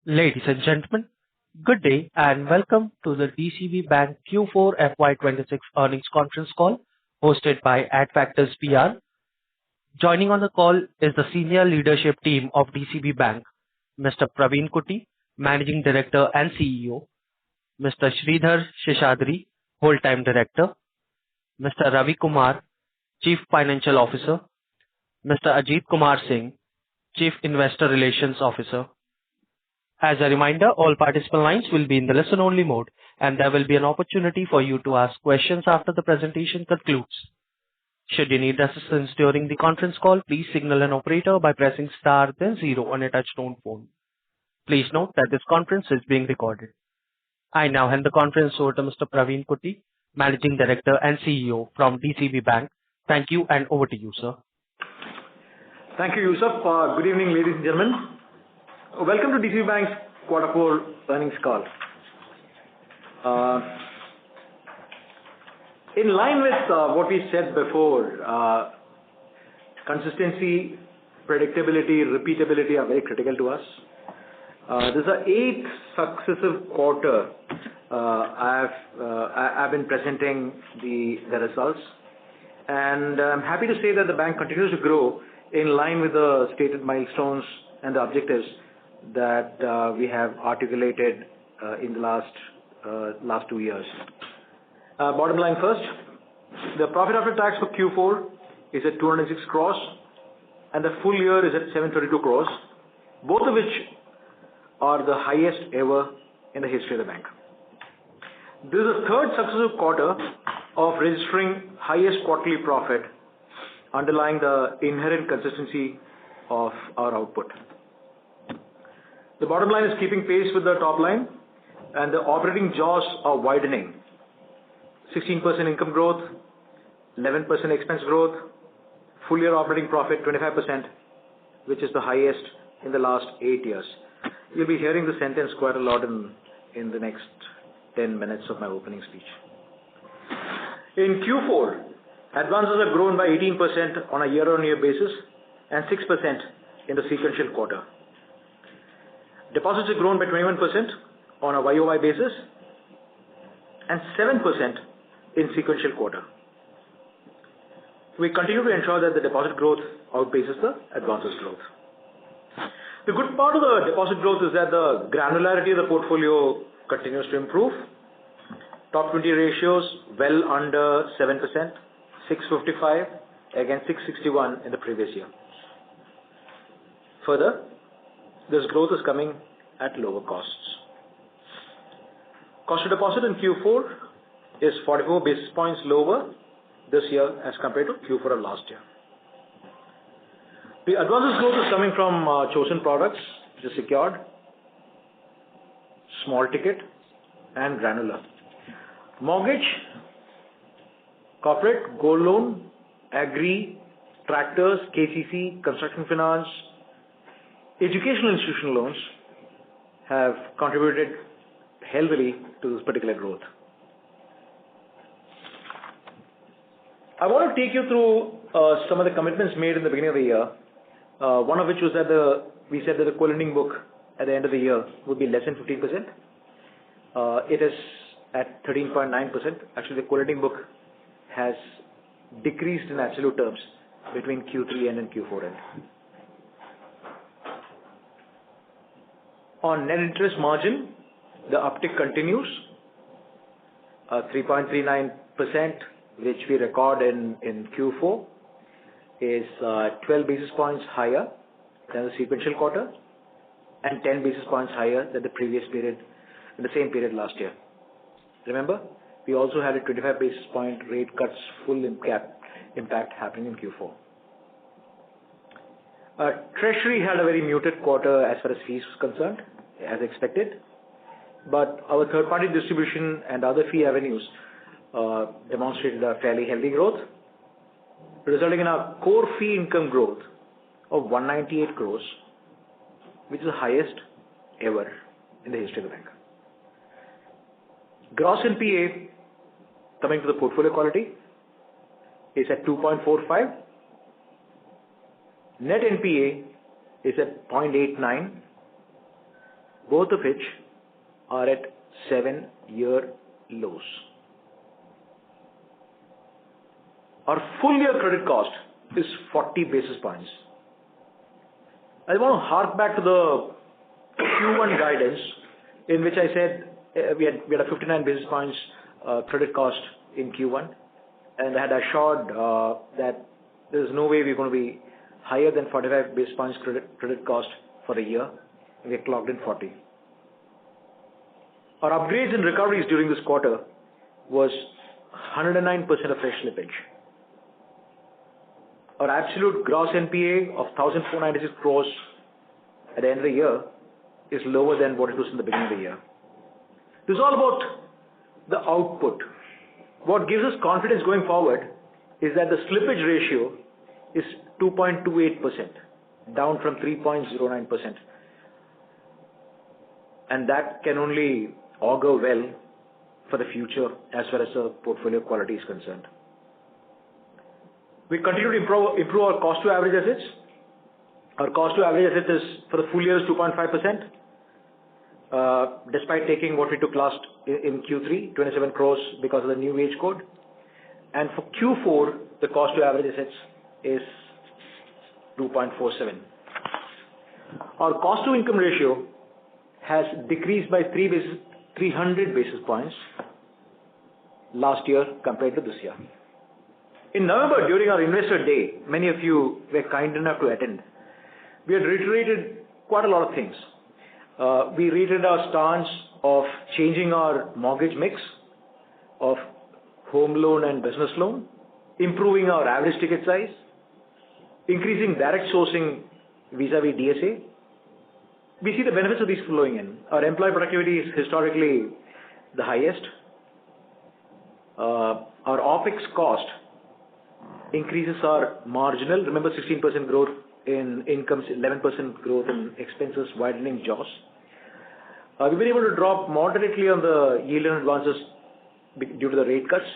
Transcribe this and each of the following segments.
Ladies and gentlemen, good day and welcome to the DCB Bank Q4 FY26 earnings conference call hosted by Adfactors PR. Joining on the call is the senior leadership team of DCB Bank, Mr. Praveen Kutty, Managing Director and CEO, Mr. Sridhar Sheshadri, Whole-Time Director, Mr. Ravi Kumar, Chief Financial Officer, Mr. Ajit Kumar Singh, Chief Investor Relations Officer. As a reminder, all participant lines will be in the listen-only mode, and there will be an opportunity for you to ask questions after the presentation concludes. Should you need assistance during the conference call, please signal an operator by pressing star then zero on a touch-tone phone. Please note that this conference is being recorded. I now hand the conference over to Mr. Praveen Kutty, Managing Director and CEO from DCB Bank. Thank you, and over to you, sir. Thank you, Yusuf. Good evening, ladies and gentlemen. Welcome to DCB Bank's Q4 earnings call. In line with what we said before, consistency, predictability, repeatability are very critical to us. This is the 8th successive quarter I've been presenting the results, and I'm happy to say that the bank continues to grow in line with the stated milestones and the objectives that we have articulated in the last 2 years. Bottom line first, the profit after tax for Q4 is at 206 crores and the full year is at 732 crores, both of which are the highest ever in the history of the bank. This is the third successive quarter of registering highest quarterly profit, underlying the inherent consistency of our output. The bottom line is keeping pace with the top line, and the operating jaws are widening. 16% income growth, 11% expense growth, full year operating profit 25%, which is the highest in the last 8 years. You'll be hearing the sentence quite a lot in the next 10 minutes of my opening speech. In Q4, advances have grown by 18% on a year-on-year basis and 6% in the sequential quarter. Deposits have grown by 21% on a YOY basis and 7% in sequential quarter. We continue to ensure that the deposit growth outpaces the advances growth. The good part of the deposit growth is that the granularity of the portfolio continues to improve. Top 20 ratios well under 7%, 655 against 661 in the previous year. Further, this growth is coming at lower costs. Cost of deposit in Q4 is 44 basis points lower this year as compared to Q4 of last year. The advances growth is coming from chosen products, which is secured, small ticket, and granular. Mortgage, corporate, gold loan, agri, tractors, KCC, construction finance, educational institutional loans have contributed heavily to this particular growth. I want to take you through some of the commitments made in the beginning of the year. One of which was that we said that the co-lending book at the end of the year would be less than 15%. It is at 13.9%. Actually, the co-lending book has decreased in absolute terms between Q3 end and Q4 end. On net interest margin, the uptick continues. 3.39%, which we record in Q4, is 12 basis points higher than the sequential quarter and 10 basis points higher than the previous period, in the same period last year. Remember, we also had a 25 basis point rate cuts full impact happening in Q4. Treasury had a very muted quarter as far as fees was concerned, as expected, but our third-party distribution and other fee avenues demonstrated a fairly healthy growth, resulting in a core fee income growth of 198 crores, which is the highest ever in the history of the bank. Gross NPA, coming to the portfolio quality, is at 2.45. Net NPA is at 0.89, both of which are at 7-year lows. Our full year credit cost is 40 basis points. I want to hark back to the Q1 guidance in which I said we had a 59 basis points credit cost in Q1, and I had assured that there is no way we're going to be higher than 45 basis points credit cost for the year. We have clocked in 40. Our upgrades and recoveries during this quarter was 109% of fresh slippage. Our absolute gross NPA of 1,496 crores at the end of the year is lower than what it was in the beginning of the year. This is all about the output. What gives us confidence going forward is that the slippage ratio is 2.28%, down from 3.09%. And that can only augur well for the future as far as the portfolio quality is concerned. We continue to improve our cost to average assets. Our cost to average assets is, for the full year, is 2.5%. Despite taking what we took last in Q3, 27 crores because of the new wage code. And for Q4, the cost to average assets is 2.47. Our cost to income ratio has decreased by 300 basis points last year compared to this year. In November, during our investor day, many of you were kind enough to attend. We had reiterated quite a lot of things. We reiterated our stance of changing our mortgage mix of home loan and business loan, improving our average ticket size, increasing direct sourcing vis-a-vis DSA. We see the benefits of these flowing in. Our employee productivity is historically the highest. Our OPEX cost increases are marginal. Remember, 16% growth in incomes, 11% growth in expenses, widening jaws. We've been able to drop moderately on the yield and advances due to the rate cuts,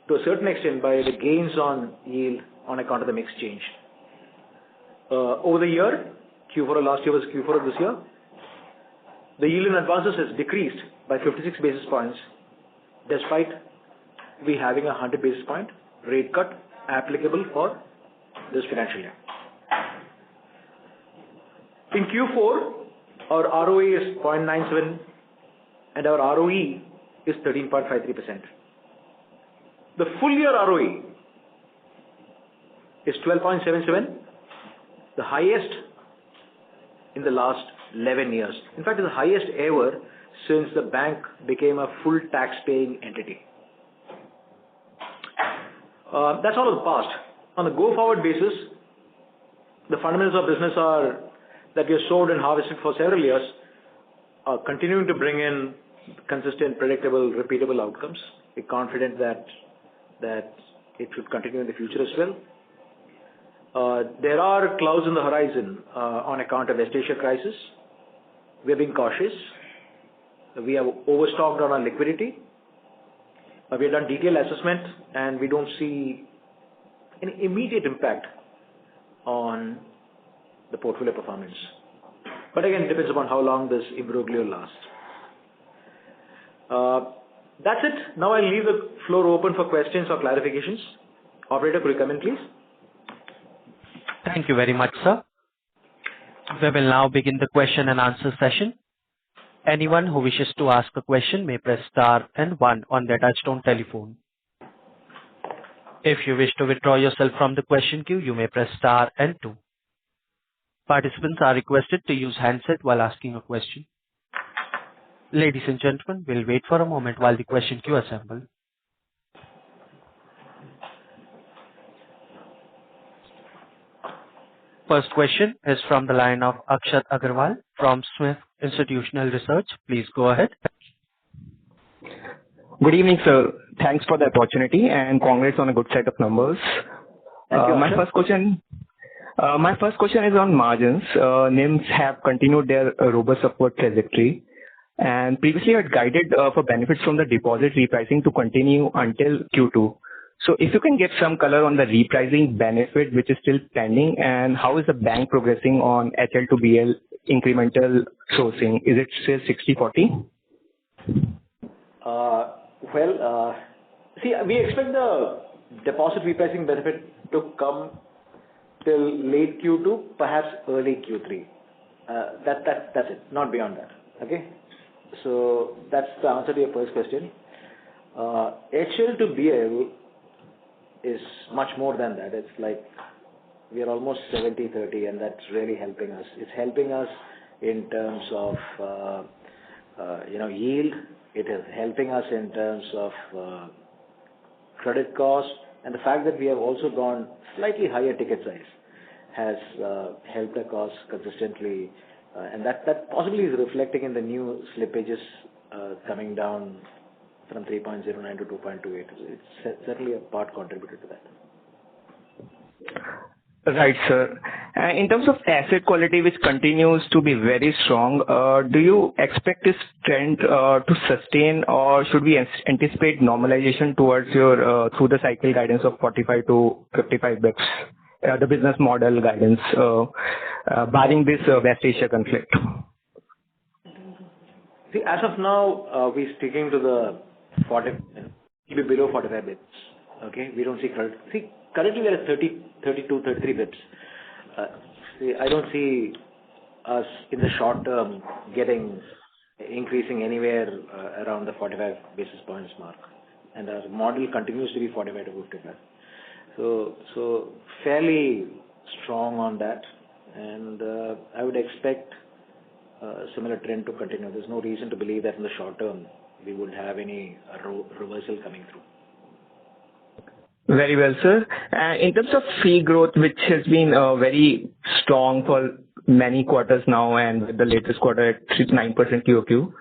to a certain extent by the gains on yield on account of the mix change. Over the year, Q4 of last year was Q4 of this year, the yield and advances has decreased by 56 basis points, despite we having a 100 basis point rate cut applicable for this financial year. In Q4, our ROA is 0.97 and our ROE is 13.53%. The full year ROE is 12.77, the highest in the last 11 years. In fact, it's the highest ever since the bank became a full tax-paying entity. That's all of the past. On a go-forward basis, the fundamentals of business are that we have sowed and harvested for several years, are continuing to bring in consistent, predictable, repeatable outcomes. We're confident that it should continue in the future as well. There are clouds on the horizon on account of West Asia crisis. We are being cautious. We have overstocked on our liquidity. We have done detailed assessment and we don't see any immediate impact on the portfolio performance. But again, it depends upon how long this imbroglio lasts. That's it. Now I'll leave the floor open for questions or clarifications. Operator, could you come in, please? Thank you very much, sir. We will now begin the question and answer session. Anyone who wishes to ask a question may press star and 1 on their touchtone telephone. If you wish to withdraw yourself from the question queue, you may press star and 2. Participants are requested to use handset while asking a question. Ladies and gentlemen, we'll wait for a moment while the question queue assembles. First question is from the line of Akshat Agarwal from Smith Institutional Research. Please go ahead. Good evening, sir. Thanks for the opportunity and congrats on a good set of numbers. Thank you, my first question is on margins. NIMs have continued their robust upward trajectory, and previously had guided for benefits from the deposit repricing to continue until Q2. So if you can give some color on the repricing benefit which is still pending, and how is the bank progressing on HL to BL incremental sourcing? Is it still 60/40? See, we expect the deposit repricing benefit to come till late Q2, perhaps early Q3. That's it, not beyond that. Okay? So that's the answer to your first question. HL to BL is much more than that. It's like we are almost 70-30, and that's really helping us. It's helping us in terms of yield. It is helping us in terms of credit cost, and the fact that we have also gone slightly higher ticket size has helped the cost consistently, and that possibly is reflecting in the new slippages coming down from 3.09 to 2.28. It's certainly a part contributed to that. Right, sir. In terms of asset quality, which continues to be very strong, do you expect this trend to sustain, or should we anticipate normalization towards your through the cycle guidance of 45 to 55 bps, the business model guidance, barring this West Asia conflict? See, as of now, we're sticking to the 40, below 45 bps. Okay, we don't see credit. See, currently we are at 32, 33 bps. I don't see us in the short term increasing anywhere around the 45 basis points mark, and our model continues to be 45 to 55. So fairly strong on that, and I would expect a similar trend to continue. There's no reason to believe that in the short term we would have any reversal coming through. Very well, sir. In terms of fee growth, which has been very strong for many quarters now, and with the latest quarter at 9% QOQ,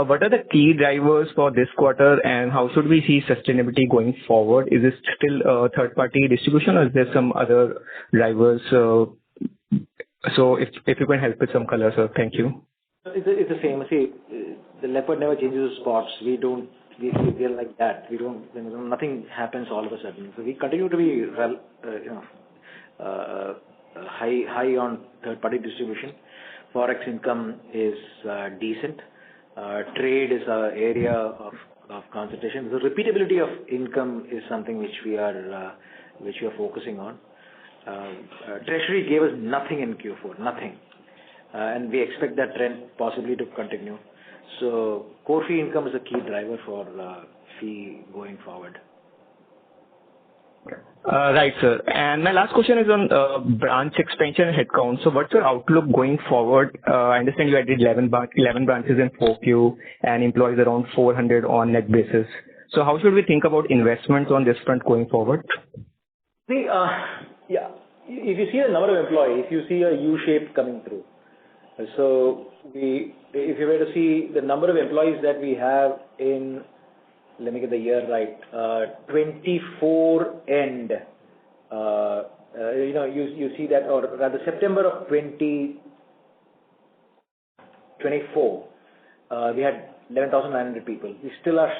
what are the key drivers for this quarter, and how should we see sustainability going forward? Is this still third-party distribution, or is there some other drivers? So if you can help with some color, sir. Thank you. It's the same. See, the leopard never changes its spots. We are like that. Nothing happens all of a sudden. So we continue to be high on third-party distribution. Forex income is decent. Trade is an area of concentration. The repeatability of income is something which we are focusing on. Treasury gave us nothing in Q4, nothing, and we expect that trend possibly to continue. So core fee income is a key driver for fee going forward. Right, sir. And my last question is on branch expansion and headcount. So what's your outlook going forward? I understand you added 11 branches in 4Q and employees around 400 on net basis. So how should we think about investments on this front going forward? See, yeah, if you see the number of employees, you see a U shape coming through. So if you were to see the number of employees that we have in, let me get the year right, 24 end, you see that, or rather September of 2024, we had 11,900 people. We still are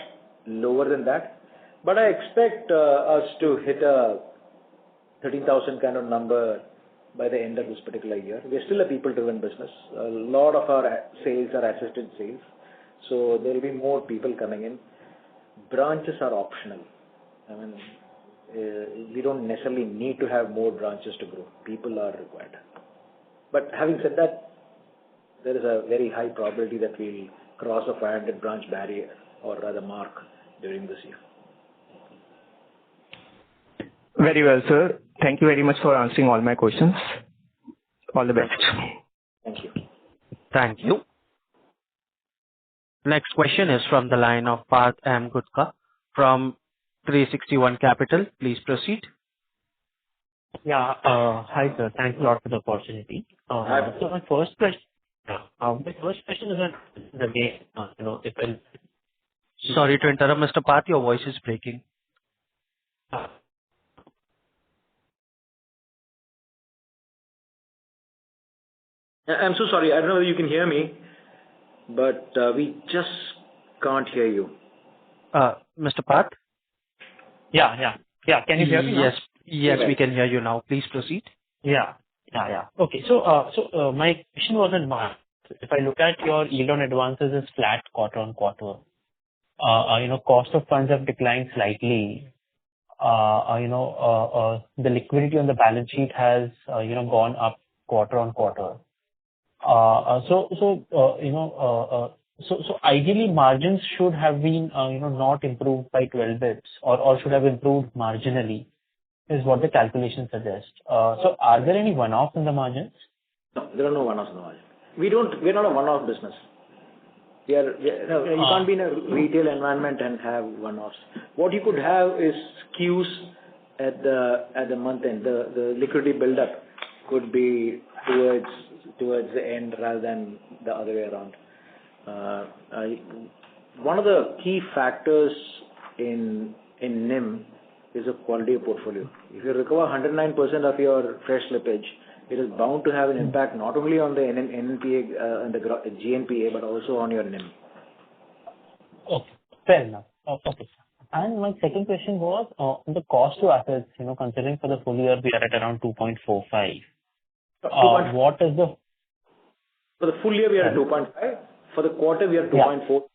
lower than that, but I expect us to hit a 13,000 kind of number by the end of this particular year. We are still a people-driven business. A lot of our sales are assisted sales, so there will be more people coming in. Branches are optional. I mean, we don't necessarily need to have more branches to grow. People are required. But having said that, there is a very high probability that we'll cross a 500 branch barrier, or rather mark, during this year. Very well, sir. Thank you very much for answering all my questions. All the best. Thank you. Thank you. Next question is from the line of Parth M. Gutka from 361 Capital. Please proceed. Yeah. Hi, sir. Thanks a lot for the opportunity. So my first question is on the main, Sorry to interrupt, Mr. Parth. Your voice is breaking. I'm so sorry. I don't know whether you can hear me, but we just can't hear you. Mr. Parth? Yeah. Can you hear me now? Yes, we can hear you now. Please proceed. Yeah. Yeah. Okay. My question was on margins. If I look at your yield on advances is flat quarter-on-quarter. Cost of funds have declined slightly. The liquidity on the balance sheet has, gone up quarter-on-quarter. Ideally margins should have been, not improved by 12 bits or should have improved marginally, is what the calculation suggests. Are there any one-offs in the margins? No, there are no one-offs in the margin. We're not a one-off business. No, you can't be in a retail environment and have one-offs. What you could have is skews at the month end. The liquidity buildup could be towards the end rather than the other way around. One of the key factors in NIM is the quality of portfolio. If you recover 109% of your fresh slippage, it is bound to have an impact not only on the NNPA and the GNPA, but also on your NIM. Okay, fair enough. Okay. And my second question was the cost to assets, considering for the full year we are at around 2.45. What is the... For the full year we are at 2.5. For the quarter we are 2.4.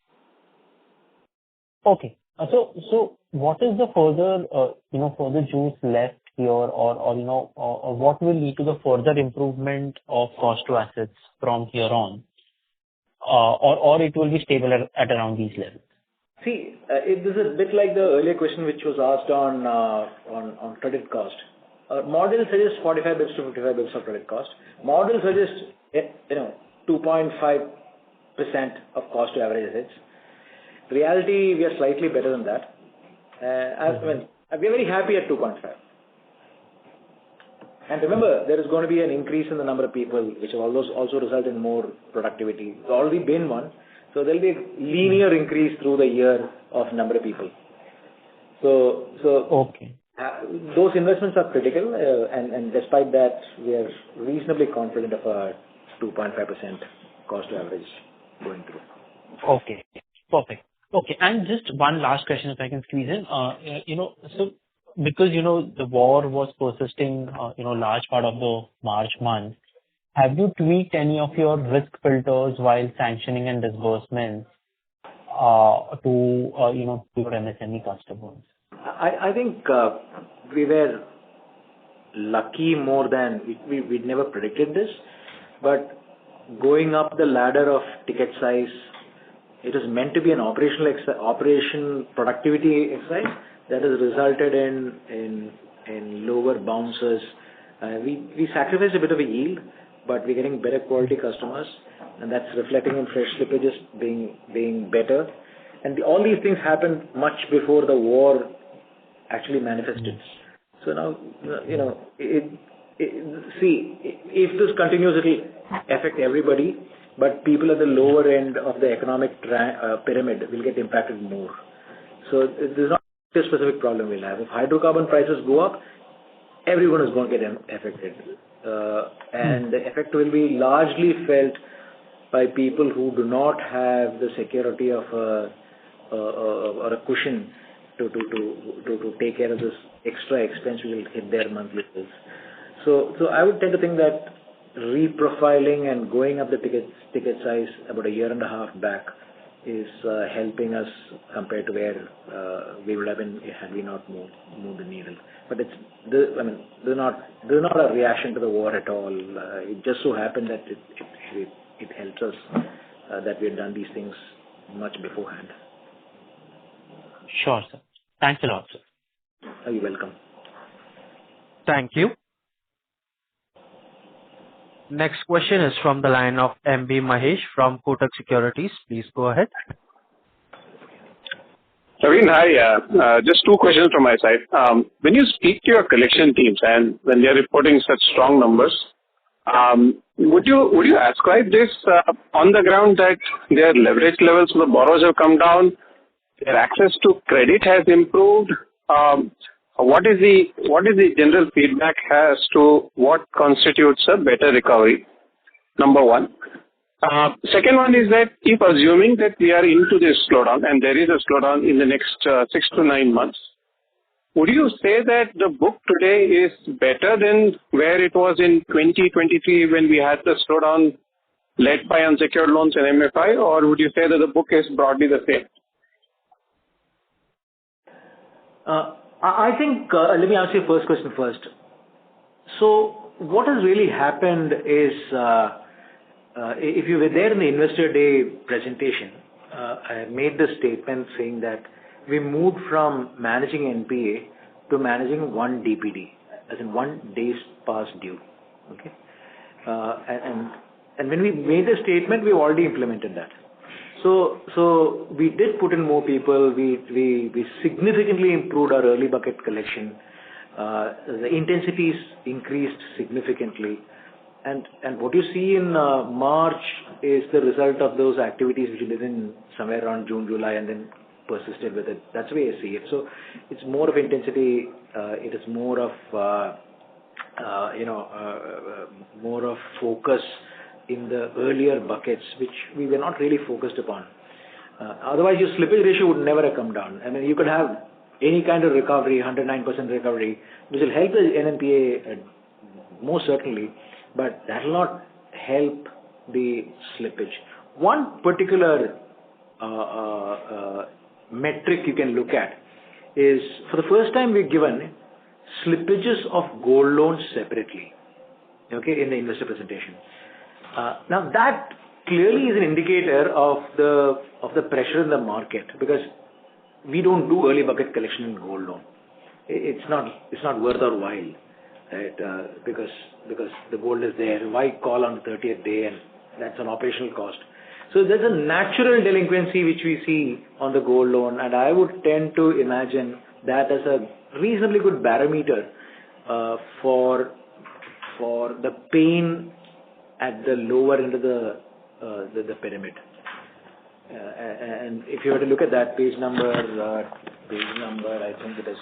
Okay. So what is the further juice left here, or what will lead to the further improvement of cost to assets from here on, or it will be stable at around these levels? See, this is a bit like the earlier question which was asked on credit cost. Model suggests 45 bits to 55 bits of credit cost. Model suggests 2.5% of cost to average assets. Reality, we are slightly better than that. We are very happy at 2.5. And remember, there is going to be an increase in the number of people, which will also result in more productivity. It's already been one. So there will be a linear increase through the year of number of people. So okay. Those investments are critical, and despite that, we are reasonably confident of a 2.5% cost to average going through. Okay, perfect. Okay, and just one last question, if I can squeeze in. So because the war was persisting, large part of the March month, have you tweaked any of your risk filters while sanctioning and disbursements to your MSME customers? I think we were lucky more than we'd never predicted this, but going up the ladder of ticket size, it is meant to be an operation productivity exercise that has resulted in lower bounces. We sacrificed a bit of a yield, but we're getting better quality customers, and that's reflecting in fresh slippages being better. And all these things happened much before the war actually manifested. So now, see, if this continues, it will affect everybody, but people at the lower end of the economic pyramid will get impacted more. So there's not a specific problem we'll have. If hydrocarbon prices go up, everyone is going to get affected. And the effect will be largely felt by people who do not have the security of or a cushion to take care of this extra expense which will hit their monthly bills. So I would tend to think that reprofiling and going up the ticket size about a year and a half back is helping us compared to where we would have been had we not moved the needle. But there's not a reaction to the war at all. It just so happened that it helps us that we had done these things much beforehand. Sure, sir. Thanks a lot, sir. You're welcome. Thank you. Next question is from the line of MB Mahesh from Kotak Securities. Please go ahead. Praveen, hi. Just two questions from my side. When you speak to your collection teams and when they are reporting such strong numbers, would you ascribe this on the ground that their leverage levels for the borrowers have come down, their access to credit has improved? What is the general feedback as to what constitutes a better recovery? Number one. Second one is that if assuming that we are into this slowdown and there is a slowdown in the next 6 to 9 months, would you say that the book today is better than where it was in 2023 when we had the slowdown led by unsecured loans and MFI, or would you say that the book is broadly the same? I think, let me answer your first question first. So what has really happened is, if you were there in the Investor Day presentation, I made the statement saying that we moved from managing NPA to managing one DPD, as in 1 days past due. Okay, and when we made the statement, we've already implemented that. So we did put in more people. We significantly improved our early bucket collection. The intensities increased significantly. And what you see in March is the result of those activities which we did in somewhere around June, July, and then persisted with it. That's the way I see it. So it's more of intensity. It is more of more of focus in the earlier buckets, which we were not really focused upon. Otherwise, your slippage ratio would never have come down. I mean, you could have any kind of recovery, 109% recovery, which will help the NNPA most certainly, but that will not help the slippage. One particular metric you can look at is, for the first time, we've given slippages of gold loans separately, okay, in the investor presentation. Now that clearly is an indicator of the pressure in the market, because we don't do early bucket collection in gold loan. It's not worth our while, right? Because the gold is there. Why call on the 30th day, and that's an operational cost. So there's a natural delinquency which we see on the gold loan, and I would tend to imagine that as a reasonably good barometer for the pain at the lower end of the pyramid. And if you were to look at that page number, I think it is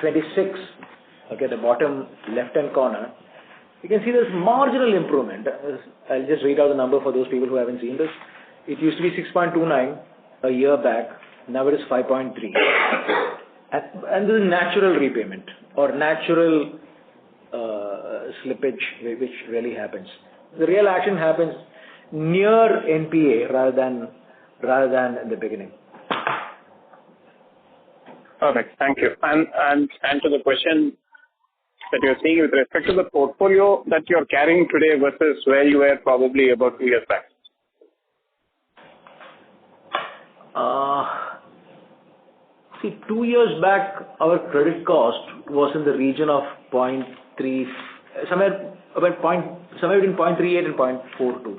26. Okay, the bottom left-hand corner, you can see there's marginal improvement. I'll just read out the number for those people who haven't seen this. It used to be 6.29 a year back. Now it is 5.3. And this is natural repayment or natural slippage, which really happens. The real action happens near NPA rather than in the beginning. Perfect. Thank you. And to the question that you're seeing with respect to the portfolio that you're carrying today versus where you were probably about 2 years back. See, 2 years back, our credit cost was in the region of 0.3, somewhere between 0.38 and 0.42.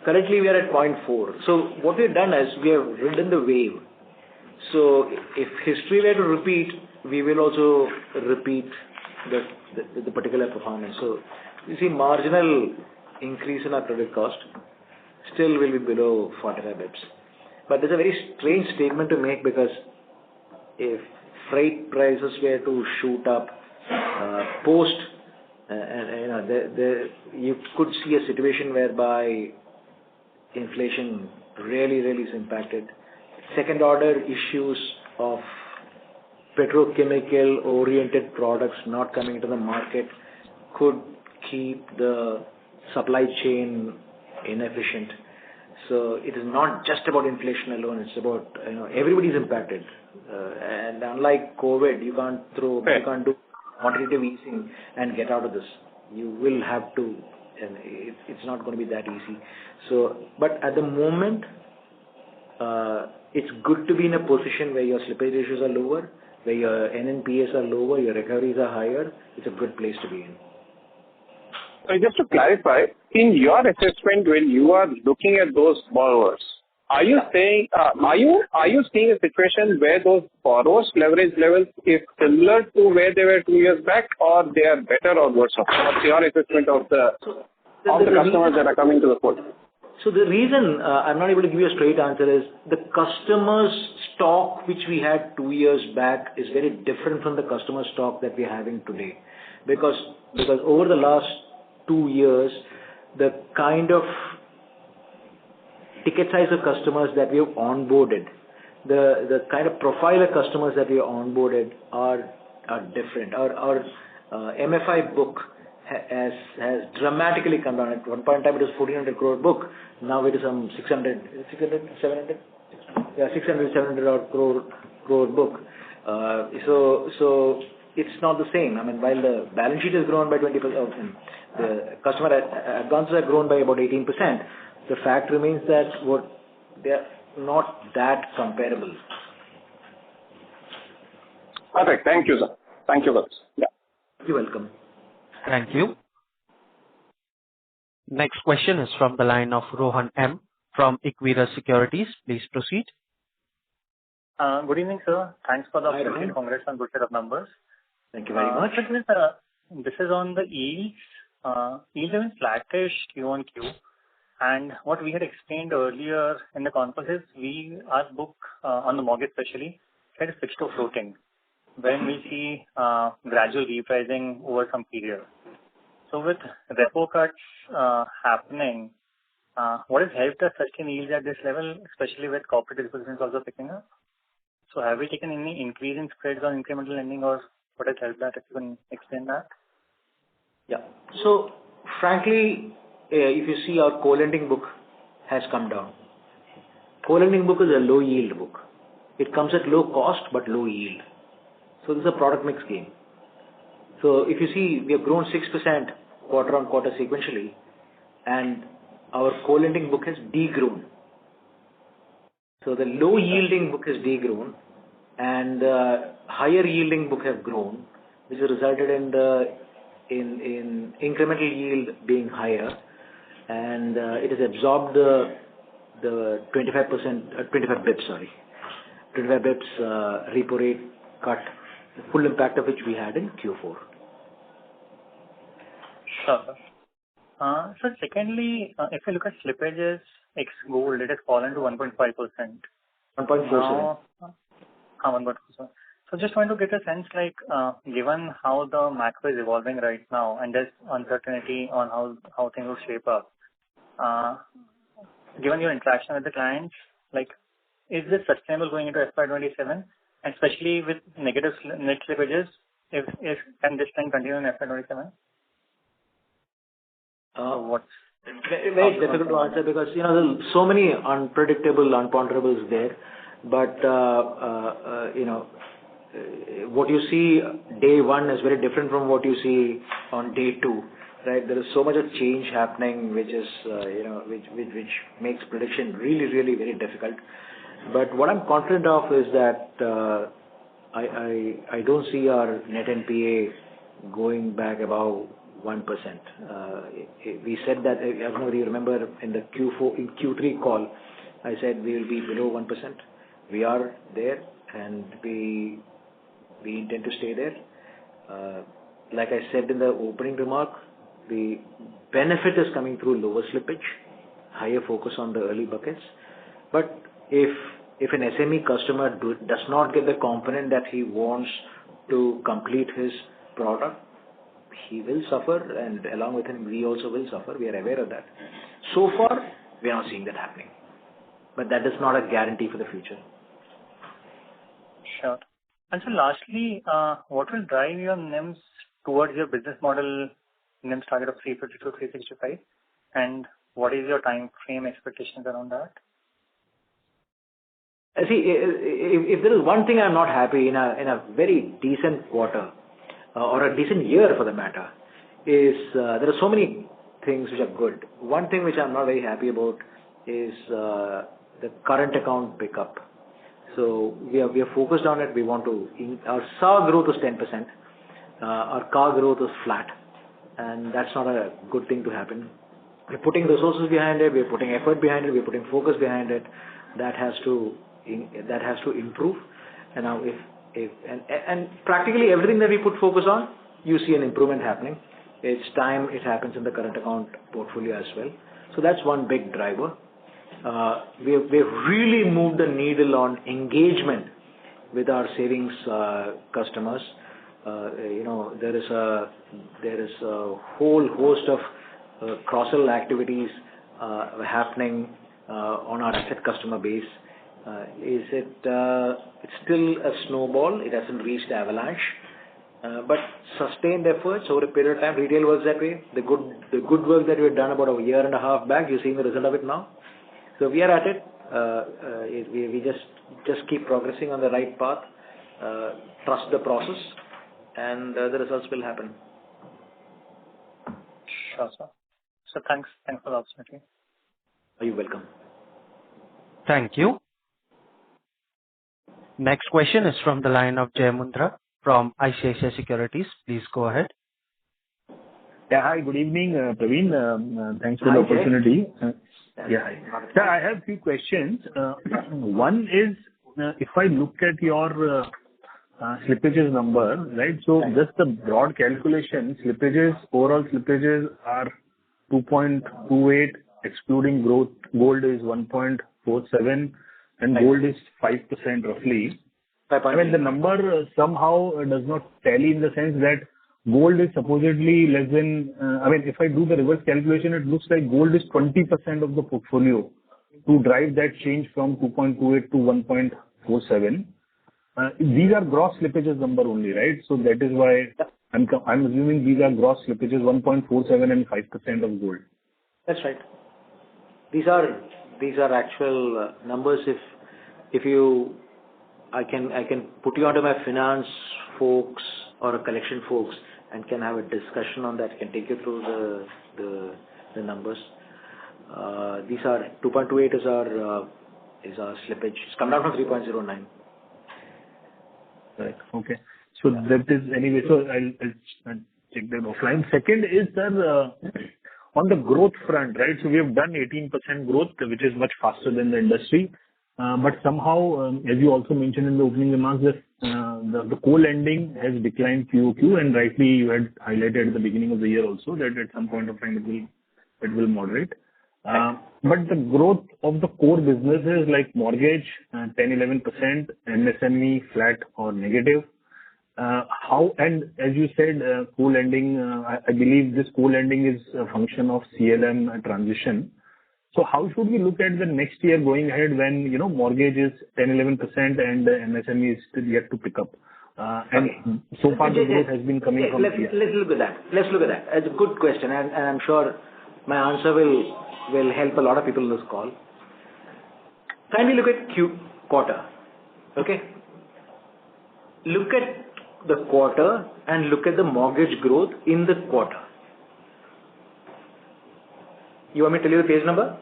Currently, we are at 0.4. So what we've done is we have ridden the wave. So if history were to repeat, we will also repeat the particular performance. So you see marginal increase in our credit cost, still will be below 45 bips. But it's a very strange statement to make, because if freight prices were to shoot up post, you could see a situation whereby inflation really is impacted. Second order issues of petrochemical oriented products not coming into the market could keep the supply chain inefficient. So it is not just about inflation alone. It's about, everybody's impacted. And unlike COVID, you can't do quantitative easing and get out of this. You will have to, and it's not going to be that easy. So, but at the moment, it's good to be in a position where your slippage ratios are lower, where your NNPAs are lower, your recoveries are higher. It's a good place to be in. So just to clarify, in your assessment, when you are looking at those borrowers, are you saying, are you seeing a situation where those borrowers' leverage levels is similar to where they were 2 years back, or they are better or worse off? What's your assessment of the customers that are coming to the fold? So the reason I'm not able to give you a straight answer is the customers' stock which we had 2 years back is very different from the customer stock that we're having today, because over the last 2 years, the kind of ticket size of customers that we have onboarded the kind of profile of customers that we onboarded are different. Our MFI book has dramatically come down. At one point in time, it was 1,400 crore book. Now it is some 600, 700? Yeah, 600, 700 odd crore book. So it's not the same. I mean, while the balance sheet has grown by 20%, the customer advances have grown by about 18%. The fact remains that they are not that comparable. Perfect. Thank you, sir. Thank you for this. Yeah. You're welcome. Thank you. Next question is from the line of Rohan M. from Equirus Securities. Please proceed. Good evening, sir. Thanks for the Hi, opportunity. Rohan. Congrats on good set of numbers. Thank you very much. This is on the yields. Yields have been flattish Q on Q. And what we had explained earlier in the conference is our book on the mortgage especially, that is fixed to floating when we see gradual repricing over some period. So with repo cuts happening, what has helped us sustain yields at this level, especially with corporate disbursements also picking up? So have we taken any increase in spreads on incremental lending, or what has helped that? If you can explain that. Yeah. So frankly, if you see, our co-lending book has come down. Co-lending book is a low yield book. It comes at low cost but low yield. So this is a product mix game. So if you see, we have grown 6% quarter on quarter sequentially, and our co-lending book has degrown. So the low yielding book has degrown, and higher yielding book have grown, which has resulted in incremental yield being higher, and it has absorbed the 25 bips repo rate cut, the full impact of which we had in Q4. Sure. So secondly, if you look at slippages, ex gold, it has fallen to 1.5%. 1.47. 1.47. So just want to get a sense, like, given how the macro is evolving right now, and there's uncertainty on how things will shape up, given your interaction with the clients, like, is this sustainable going into FY27, and especially with negative net slippages, if can this trend continue in FY27? What's very difficult to answer because there's so many unpredictable, unponderables there. But what you see day one is very different from what you see on day two. Right? There is so much of change happening, which is which makes prediction really, really very difficult. But what I'm confident of is that I don't see our net NPA going back above 1%. We said that, I don't know if you remember in the Q3 call, I said we will be below 1%. We are there, and we intend to stay there. Like I said in the opening remark, the benefit is coming through lower slippage, higher focus on the early buckets. But if an SME customer does not get the component that he wants to complete his product, he will suffer, and along with him, we also will suffer. We are aware of that. So far, we are not seeing that happening. But that is not a guarantee for the future. Sure. And so lastly, what will drive your NIMs towards your business model NIMs target of 350 to 365? And what is your time frame expectations around that? See, if there is one thing I'm not happy in a very decent quarter, or a decent year for the matter, is there are so many things which are good. One thing which I'm not very happy about is the current account pickup. So we are focused on it. We want to, our SA growth is 10%, our CA growth is flat, and that's not a good thing to happen. We're putting resources behind it, we're putting effort behind it, we're putting focus behind it. That has to improve. And now and practically everything that we put focus on, you see an improvement happening. It's time it happens in the current account portfolio as well. So that's one big driver. We've really moved the needle on engagement with our savings customers. There is a whole host of cross-sell activities happening on our asset customer base, Is it? It's still a snowball. It hasn't reached avalanche. But sustained efforts over a period of time, retail works that way. The good work that we had done about a year and a half back, you're seeing the result of it now. So we are at it. We just keep progressing on the right path. Trust the process, and the results will happen. Sure, sir. So thanks for the opportunity. You're welcome. Thank you. Next question is from the line of Jai Mundra from ICICI Securities. Please go ahead. Yeah, hi, good evening, Praveen. Thanks for the opportunity. Sir, I have a few questions. One is, if I look at your slippages number, right? So just the broad calculation, overall slippages are 2.28, excluding growth. Gold is 1.47, and gold is 5% roughly. I mean, the number somehow does not tally in the sense that gold is supposedly less than, if I do the reverse calculation, it looks like gold is 20% of the portfolio to drive that change from 2.28 to 1.47. These are gross slippages number only, right? So that is why I'm assuming these are gross slippages, 1.47 and 5% of gold. That's right. These are actual numbers. If you, I can put you onto my finance folks or a collection folks and can have a discussion on that. Can take you through the numbers. These are 2.28 is our slippage. It's come down from 3.09. Right. Okay. So that is anyway. So I'll check that offline. Second is that on the growth front, right? So we have done 18% growth, which is much faster than the industry. But somehow, as you also mentioned in the opening remarks, that the co-lending has declined QOQ, and rightly you had highlighted at the beginning of the year also that at some point of time it will moderate. But the growth of the core businesses like mortgage, 10-11%, MSME flat or negative. And as you said, co-lending, I believe this co-lending is a function of CLM transition. So how should we look at the next year going ahead when, mortgage is 10-11% and MSME is still yet to pick up? And so far the growth has been coming from Let's look at that. It's a good question, and I'm sure my answer will help a lot of people in this call. Kindly look at quarter. Okay? Look at the quarter and look at the mortgage growth in the quarter. You want me to tell you the page number?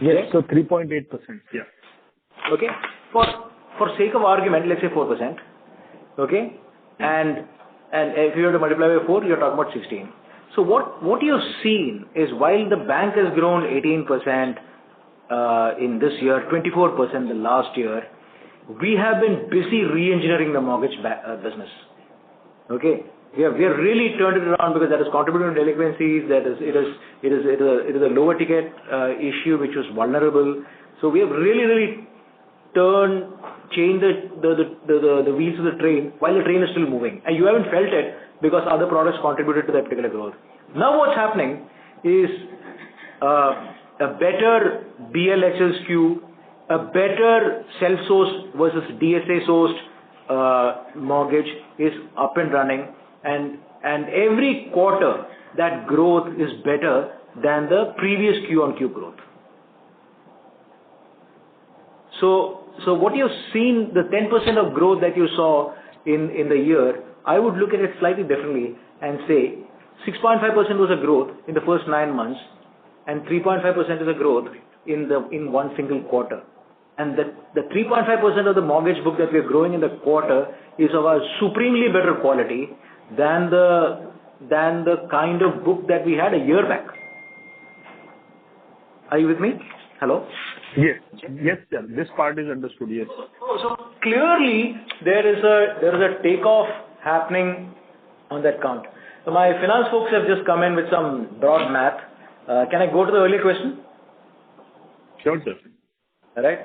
Yes, so 3.8%. Yeah. Okay? For sake of argument, let's say 4%. Okay? And if you have to multiply by 4, you're talking about 16. So what you've seen is while the bank has grown 18% in this year, 24% the last year, we have been busy re-engineering the mortgage business. Okay? We have really turned it around because that is contributing to delinquencies. It is a lower ticket issue which was vulnerable. So we have really changed the wheels of the train while the train is still moving, and you haven't felt it because other products contributed to that particular growth. Now what's happening is a better BLXL skew, a better self-sourced versus DSA-sourced mortgage is up and running, and every quarter that growth is better than the previous Q-on-Q growth. So what you've seen, the 10% of growth that you saw in the year, I would look at it slightly differently and say 6.5% was a growth in the first 9 months, and 3.5% is a growth in one single quarter. And the 3.5% of the mortgage book that we are growing in the quarter is of a supremely better quality than the kind of book that we had a year back. Are you with me? Hello? Yes, sir. This part is understood. Yes. So clearly there is a takeoff happening on that count. So my finance folks have just come in with some broad math. Can I go to the earlier question? Sure, sir. All right.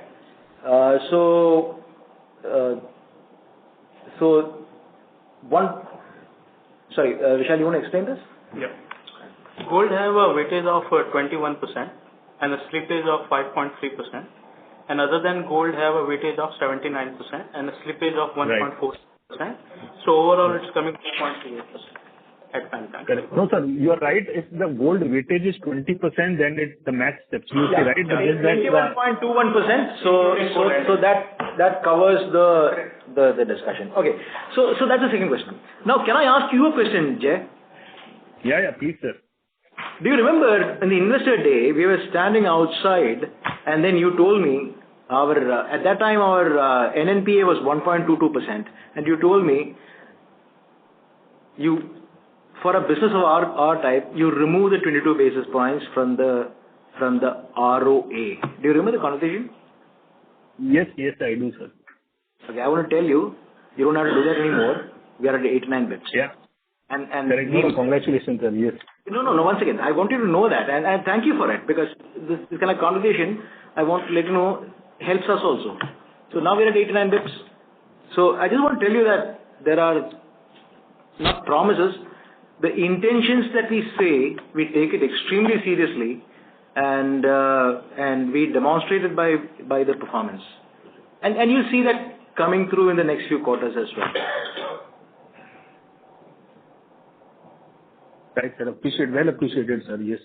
Vishal, you want to explain this? Yeah. Gold have a weightage of 21% and a slippage of 5.3%. and other than gold have a weightage of 79% and a slippage of 1.4%. So overall it's coming to 2.38% at Pan Bank. Correct. No, sir, you are right. If the gold weightage is 20%, then the math is absolutely right. But It's 21.21%. So that covers the discussion. Okay. So that's the second question. Now, can I ask you a question, Jay? Yeah, please, sir. Do you remember in the investor day, we were standing outside and then you told me at that time our NNPA was 1.22% and you told me for a business of our type, you remove the 22 basis points from the ROA. Do you remember the conversation? Yes, I do, sir. Okay, I want to tell you don't have to do that anymore. We are at 89 bits. Yeah. And congratulations, sir. Yes. No. Once again, I want you to know that, and thank you for it, because this kind of conversation, I want to let you know, helps us also. So now we're at 89 bits. So I just want to tell you that there are not promises. The intentions that we say, we take it extremely seriously, and we demonstrate it by the performance. And you see that coming through in the next few quarters as well. Right, sir. Well appreciated, sir. Yes.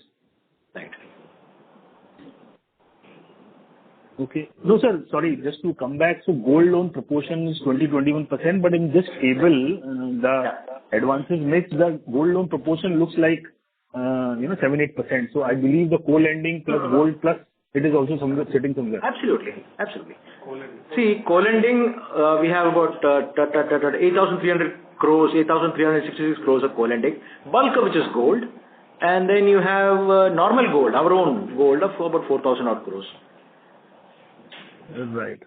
Right. Okay. No, sir, sorry, just to come back. So gold loan proportion is 20-21%, but in this table, the advances makes the gold loan proportion looks like 7-8%. So I believe the co-lending plus gold plus it is also sitting somewhere. Absolutely. See, co-lending, we have about 8,300 crores, 8,366 crores of co-lending, bulk of which is gold, and then you have normal gold, our own gold of about 4,000 odd crores. Right.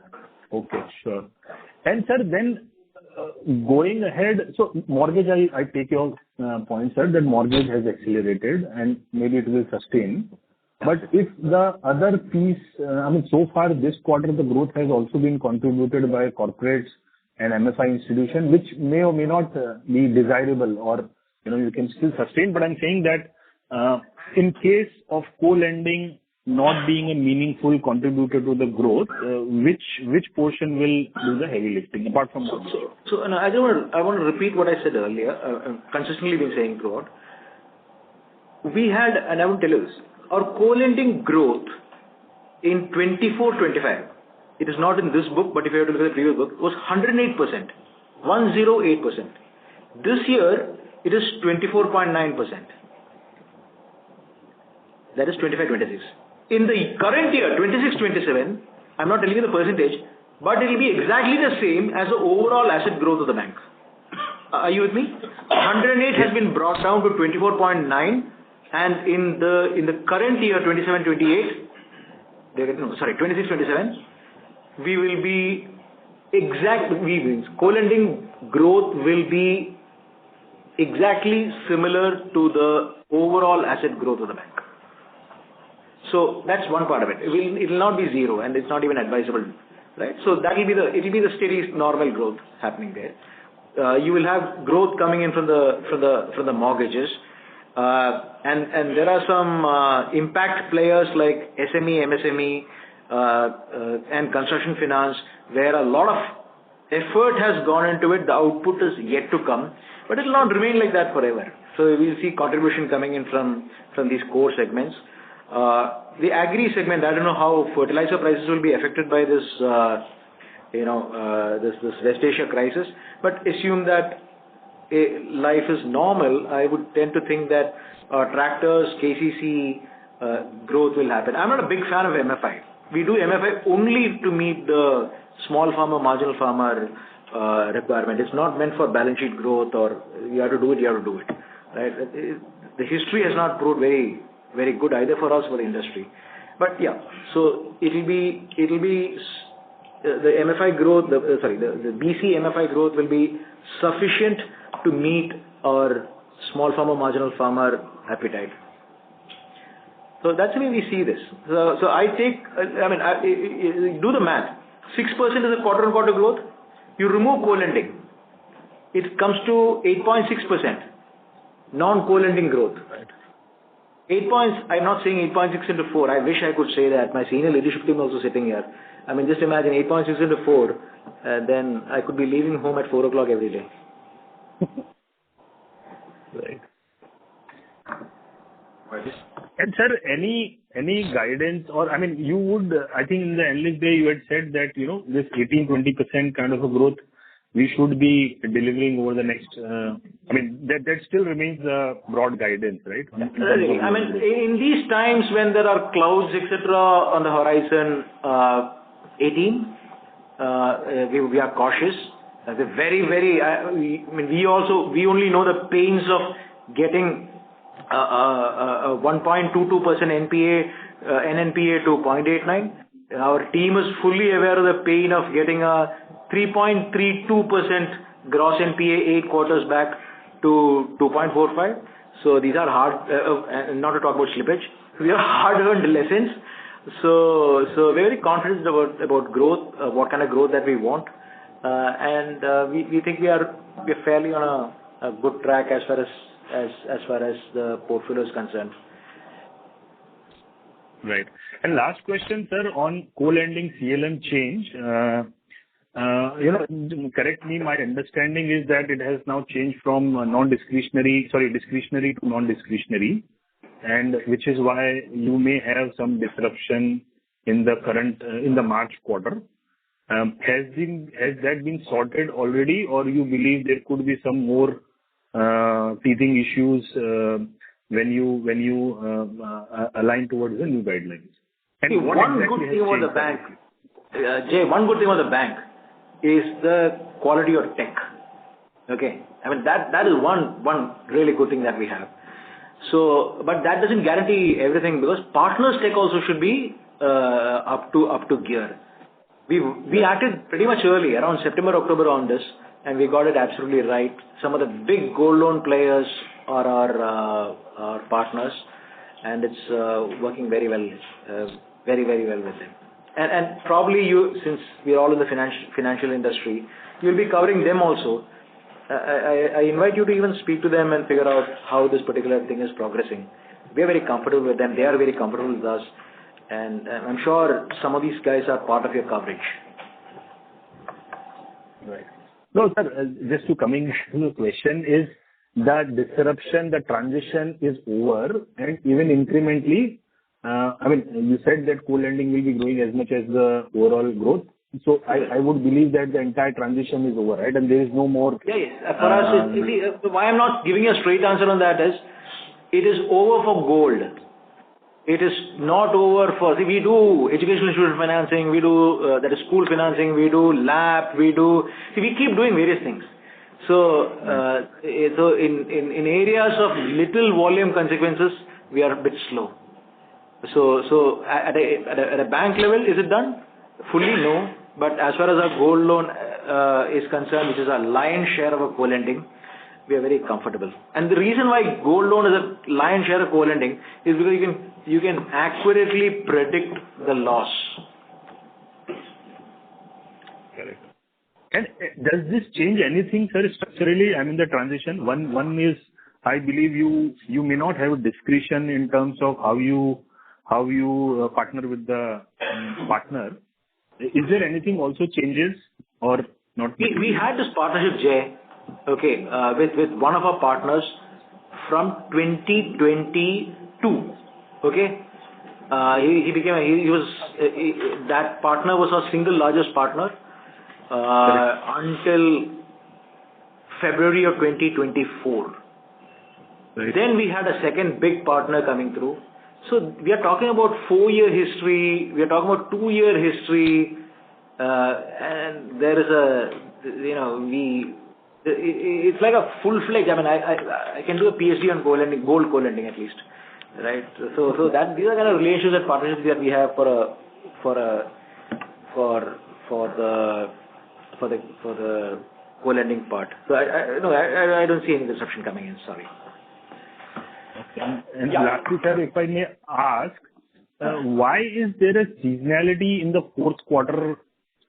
Okay, sure. And sir, then going ahead, so mortgage, I take your point, sir, that mortgage has accelerated and maybe it will sustain. But if the other piece, so far this quarter, the growth has also been contributed by corporates and MFI institution, which may or may not be desirable, or you can still sustain. But I'm saying that in case of co-lending not being a meaningful contributor to the growth, which portion will do the heavy lifting apart from mortgage? So I want to repeat what I said earlier. I've consistently been saying throughout. We had, and I will tell you this, our co-lending growth in 24-25, it is not in this book, but if you have to look at the previous book, was 108%. 108%. This year, it is 24.9%. That is 25-26. In the current year, 26-27, I'm not telling you the percentage, but it will be exactly the same as the overall asset growth of the bank. Are you with me? 108 has been brought down to 24.9, and in the current year, 27-28, 26-27, we will be co-lending growth will be exactly similar to the overall asset growth of the bank. So that's one part of it. It will not be zero, and it's not even advisable, right? So that will be the steady normal growth happening there. You will have growth coming in from the mortgages, and there are some impact players like SME, MSME, and construction finance, where a lot of effort has gone into it. The output is yet to come, but it will not remain like that forever. So we will see contribution coming in from these core segments. The agri segment, I don't know how fertilizer prices will be affected by this, this West Asia crisis, but assume that life is normal. I would tend to think that tractors, KCC growth will happen. I'm not a big fan of MFI. We do MFI only to meet the small farmer, marginal farmer requirement. It's not meant for balance sheet growth, or you have to do it, right? The history has not proved very, very good either for us or the industry. But yeah, so it'll be the MFI growth, the BC MFI growth will be sufficient to meet our small farmer, marginal farmer appetite. So that's the way we see this. So I do the math. 6% is a quarter-on-quarter growth. You remove co-lending, it comes to 8.6% non-co-lending growth. Right. 8 points, I'm not saying 8.6 into 4. I wish I could say that. My senior leadership team also sitting here. I mean, just imagine 8.6 into 4, then I could be leaving home at 4 o'clock every day. Right. And sir, any guidance or, I mean, you would, I think in the analyst day you had said that, this 18-20% kind of a growth we should be delivering over the next, that still remains a broad guidance, right? Really. I mean, in these times when there are clouds, etc. on the horizon, 18, we are cautious. We're very, we only know the pains of getting 1.22% NPA, NNPA to 0.89. Our team is fully aware of the pain of getting a 3.32% gross NPA 8 quarters back to 2.45. So these are hard, not to talk about slippage. These are hard-earned lessons. So we're very confident about growth, what kind of growth that we want, and we think we're fairly on a good track as far as the portfolio is concerned. Right. And last question, sir, on co-lending CLM change. Correct me, my understanding is that it has now changed from discretionary to non-discretionary, and which is why you may have some disruption in the March quarter. Has that been sorted already, or you believe there could be some more teething issues when you align towards the new guidelines? And one good thing about the bank, Jay, one good thing about the bank is the quality of tech. Okay, I mean that is one really good thing that we have. So, but that doesn't guarantee everything, because partners tech also should be up to gear. We acted pretty much early, around September, October on this, and we got it absolutely right. Some of the big gold loan players are our partners, and it's working very well, very well with them. And probably since we are all in the financial industry, you'll be covering them also. I invite you to even speak to them and figure out how this particular thing is progressing. We are very comfortable with them. They are very comfortable with us. And I'm sure some of these guys are part of your coverage. Right. No, sir, just to coming to the question is that disruption, the transition is over, and even incrementally, you said that co-lending will be growing as much as the overall growth. So I would believe that the entire transition is over, right? And there is no more. Yes. For us, why I'm not giving you a straight answer on that is, it is over for gold. It is not over for. We do educational student financing. We do that is school financing. We do LAP. We keep doing various things. So in areas of little volume consequences, we are a bit slow. So at a bank level, is it done? Fully no. But as far as our gold loan is concerned, which is our lion's share of our co-lending, we are very comfortable. And the reason why gold loan is a lion's share of co-lending is because you can accurately predict the loss. Correct. And does this change anything, sir, structurally? I mean, the transition. One is, I believe you may not have discretion in terms of how you partner with the partner. Is there anything also changes or not? We had this partnership, Jay, okay, with one of our partners from 2022. Okay, that partner was our single largest partner until February of 2024. Right. Then we had a second big partner coming through. So we are talking about 4-year history. We are talking about 2-year history, and there is it's like a full-fledged. I mean, I can do a PhD on gold co-lending at least, right? So that these are kind of relationships and partnerships that we have for the co-lending part. So I don't see any disruption coming in. Sorry. And lastly, sir, if I may ask, why is there a seasonality in the fourth quarter?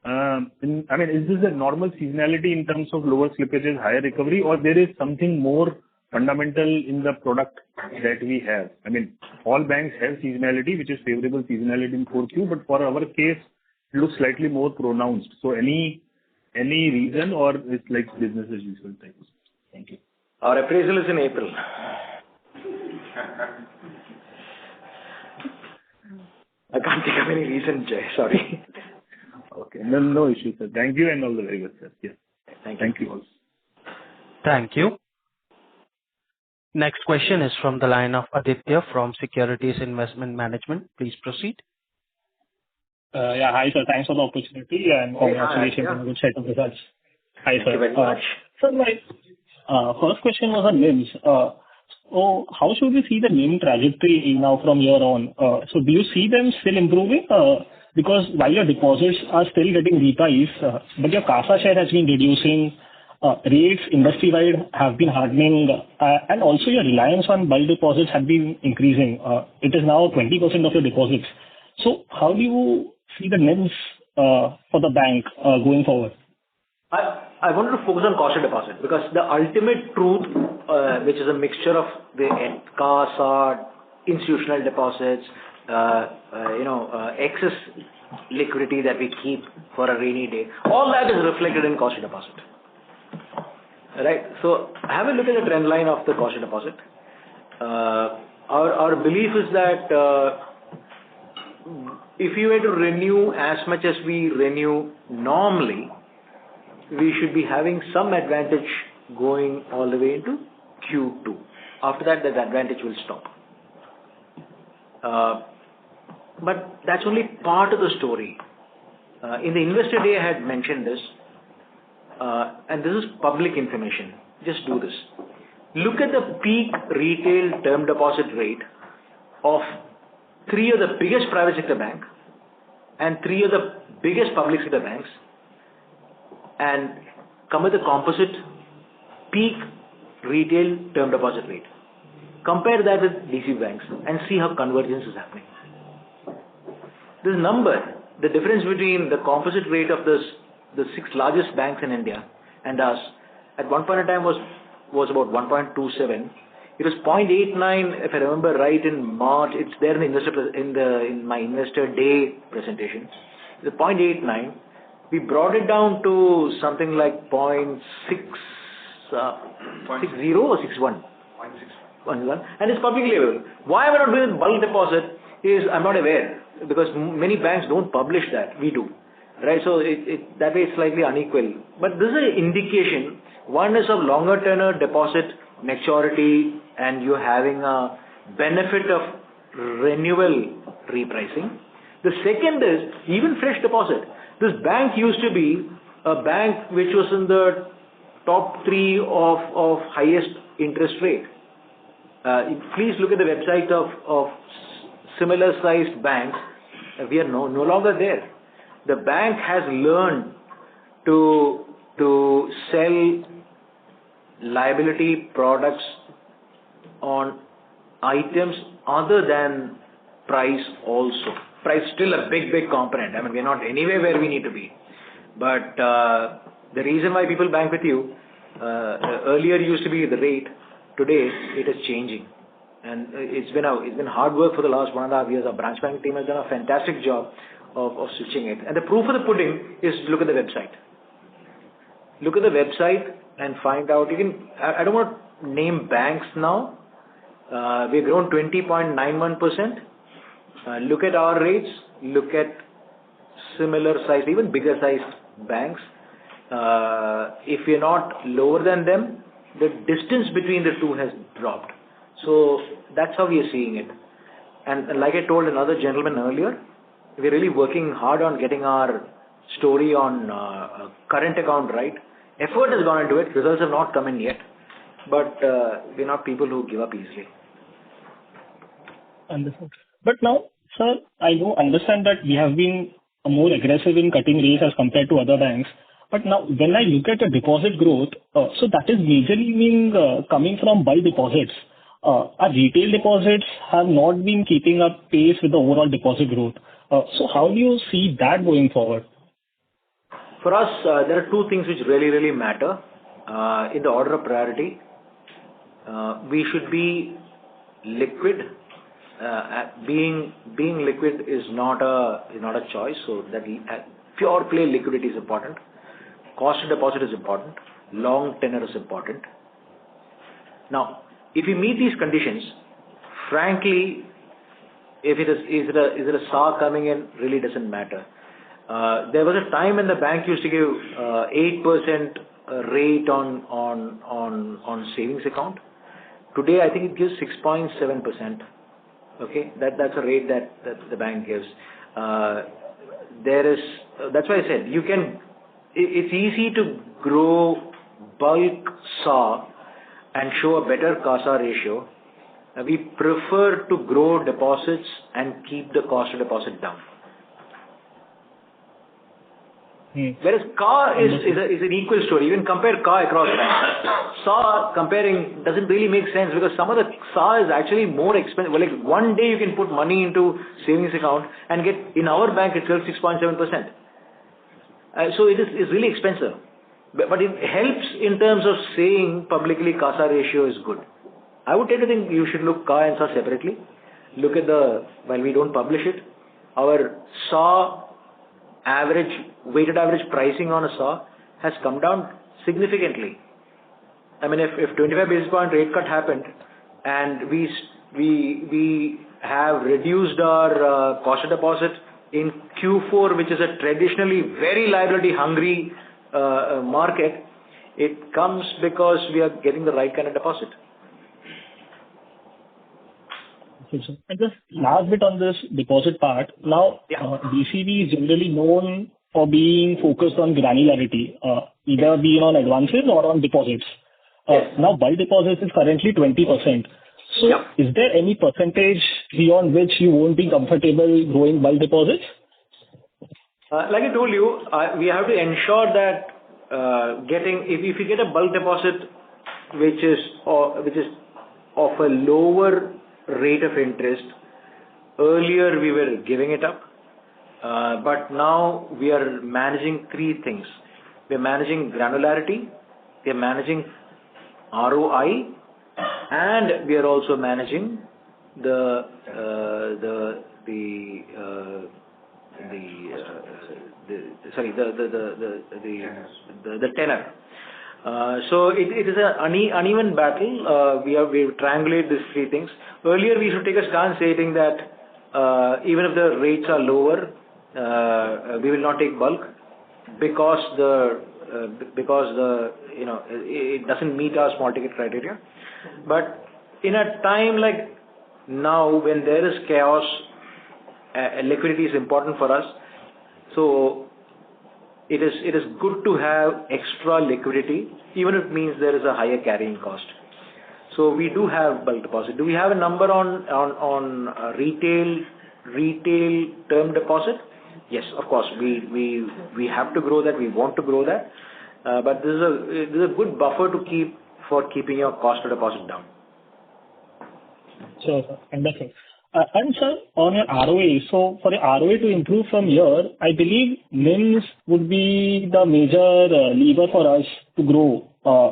Is this a normal seasonality in terms of lower slippages, higher recovery, or there is something more fundamental in the product that we have? I mean, all banks have seasonality, which is favorable seasonality in 4Q, but for our case, it looks slightly more pronounced. So any reason, or it's like business as usual type? Thank you. Our appraisal is in April. I can't think of any reason, Jay. Sorry. Okay. No issue, sir. Thank you and all the very best, sir. Yes. Thank you all. Thank you. Next question is from the line of Aditya from Securities Investment Management. Please proceed. Yeah, hi, sir. Thanks for the opportunity and congratulations on a good set of results. Hi, sir. Thank you very much. Sir, my first question was on NIMs. So how should we see the NIM trajectory now from here on? So do you see them still improving? Because while your deposits are still getting repriced, but your CASA share has been reducing, rates industry-wide have been hardening, and also your reliance on bulk deposits have been increasing. It is now 20% of your deposits. So how do you see the NIMs for the bank going forward? I wanted to focus on CASA deposit because the ultimate truth, which is a mixture of the CASA, institutional deposits, excess liquidity that we keep for a rainy day, all that is reflected in CASA deposit. Right? So have a look at the trend line of the CASA deposit. Our belief is that if you were to renew as much as we renew normally, we should be having some advantage going all the way into Q2. After that advantage will stop. But that's only part of the story. In the Investor Day, I had mentioned this, and this is public information. Just do this. Look at the peak retail term deposit rate of 3 of the biggest private sector banks and 3 of the biggest public sector banks, and come with the composite peak retail term deposit rate. Compare that with DCB banks and see how convergence is happening. This number, the difference between the composite rate of the 6 largest banks in India and us, at one point in time was about 1.27. It was 0.89, if I remember right, in March. It's there in my Investor Day presentation. It's 0.89. We brought it down to something like 0.60 or 61. 0.61. And it's publicly available. Why am I not doing bulk deposit is I'm not aware, because many banks don't publish that. We do. Right? So that way it's slightly unequal. But this is an indication. One is of longer tenor deposit maturity and you're having a benefit of renewal repricing. The second is even fresh deposit. This bank used to be a bank which was in the top 3 of highest interest rate. Please look at the website of similar sized banks. We are no longer there. The bank has learned to sell liability products on items other than price also. Price still a big component. I mean, we're not anywhere where we need to be. But the reason why people bank with you, earlier used to be the rate. Today, it is changing. And it's been hard work for the last 1.5 years. Our branch bank team has done a fantastic job of switching it. And the proof of the pudding is look at the website. Look at the website and find out. I don't want to name banks now. We've grown 20.91%. Look at our rates. Look at similar size, even bigger sized banks. If we're not lower than them, the distance between the two has dropped. So that's how we are seeing it. And like I told another gentleman earlier, we're really working hard on getting our story on current account right. Effort has gone into it. Results have not come in yet. But we're not people who give up easily. Understood. But now, sir, I do understand that we have been more aggressive in cutting rates as compared to other banks. But now, when I look at the deposit growth, so that is majorly coming from bulk deposits. Our retail deposits have not been keeping up pace with the overall deposit growth. So how do you see that going forward? For us, there are 2 things which really matter in the order of priority. we should be liquid. Being liquid is not a choice. So that pure play liquidity is important. Cost of deposit is important. Long tenor is important. Now, if you meet these conditions, frankly, if is it a SA coming in, really doesn't matter. There was a time when the bank used to give 8% rate on savings account. Today, I think it gives 6.7%. Okay, that's a rate that the bank gives. That's why I said it's easy to grow bulk SA and show a better CASA ratio. We prefer to grow deposits and keep the cost of deposit down. Whereas CA is an equal story. You can compare CA across banks. SA comparing doesn't really make sense because some of the SA is actually more expensive. Well, like one day you can put money into savings account and get in our bank itself 6.7%. So it's really expensive. But it helps in terms of saying publicly CASA ratio is good. I would tend to think you should look CA and SA separately. Look at while we don't publish it, our SA weighted average pricing on a SA has come down significantly. I mean, if 25 basis point rate cut happened and we have reduced our cost of deposit in Q4, which is a traditionally very liability hungry market, it comes because we are getting the right kind of deposit. And just last bit on this deposit part. Now, DCB is generally known for being focused on granularity, either being on advances or on deposits. Now, bulk deposits is currently 20%. So, is there any percentage beyond which you won't be comfortable growing bulk deposits? Like I told you, we have to ensure that if you get a bulk deposit which is of a lower rate of interest, earlier we were giving it up, but now we are managing three things. We are managing granularity, we are managing ROI, and we are also managing the tenor. So it is an uneven battle. We triangulate these three things. Earlier we should take a stance stating that even if the rates are lower, we will not take bulk because it doesn't meet our small ticket criteria. But in a time like now when there is chaos, liquidity is important for us. So it is good to have extra liquidity, even if it means there is a higher carrying cost. So we do have bulk deposit. Do we have a number on retail term deposit? Yes, of course. We have to grow that. We want to grow that. But this is a good buffer to keep for keeping your cost of deposit down. Sure, sir. Understood. And sir, on your ROA, so for the ROA to improve from here, I believe NIMs would be the major lever for us to grow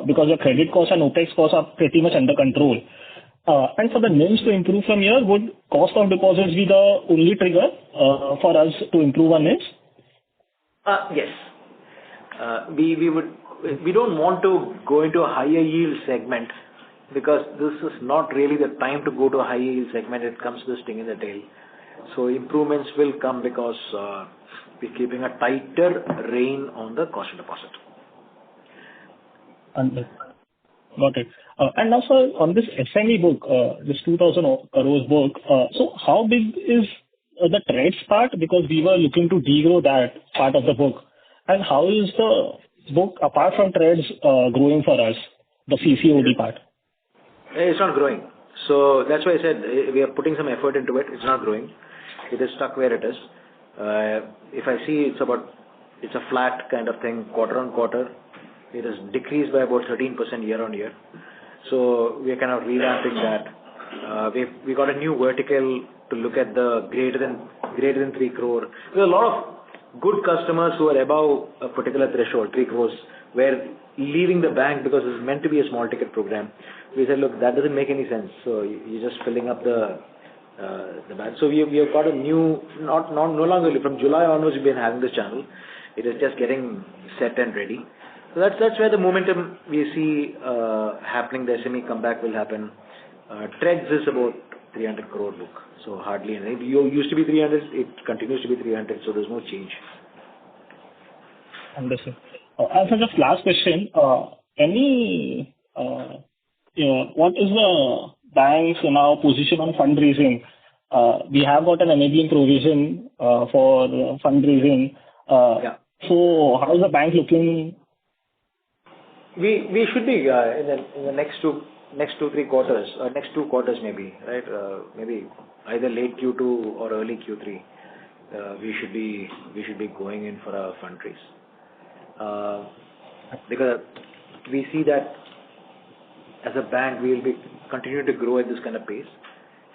because the credit costs and OPEX costs are pretty much under control. And for the NIMs to improve from here, would cost of deposits be the only trigger for us to improve on NIMs? Yes. We don't want to go into a higher yield segment because this is not really the time to go to a high yield segment. It comes to the sting in the tail. So improvements will come because we're keeping a tighter rein on the cost of deposit. Got it. And now, sir, on this SME book, this 2,000 crores book, so how big is the trades part? Because we were looking to degrow that part of the book. And how is the book, apart from trades, growing for us, the CCOD part? It's not growing. So that's why I said we are putting some effort into it. It's not growing. It is stuck where it is. If I see it's a flat kind of thing, quarter on quarter. It has decreased by about 13% year on year. So we are kind of revamping that. We got a new vertical to look at the greater than 3 crore. There's a lot of good customers who are above a particular threshold, 3 crores, were leaving the bank because it's meant to be a small ticket program. We said, look, that doesn't make any sense. So you're just filling up the bank. So we have got a new, no longer from July onwards we've been having this channel. It is just getting set and ready. So that's where the momentum we see happening. The SME comeback will happen. Treads is about 300 crore book. So hardly any. It used to be 300. It continues to be 300. So there's no change. Understood. Also, just last question. What is the bank's now position on fundraising? We have got an enabling provision for fundraising. So how is the bank looking? We should be in the next 2-3 quarters, next 2 quarters maybe, right? Maybe either late Q2 or early Q3. We should be going in for a fundraise. Because we see that as a bank we will be continuing to grow at this kind of pace,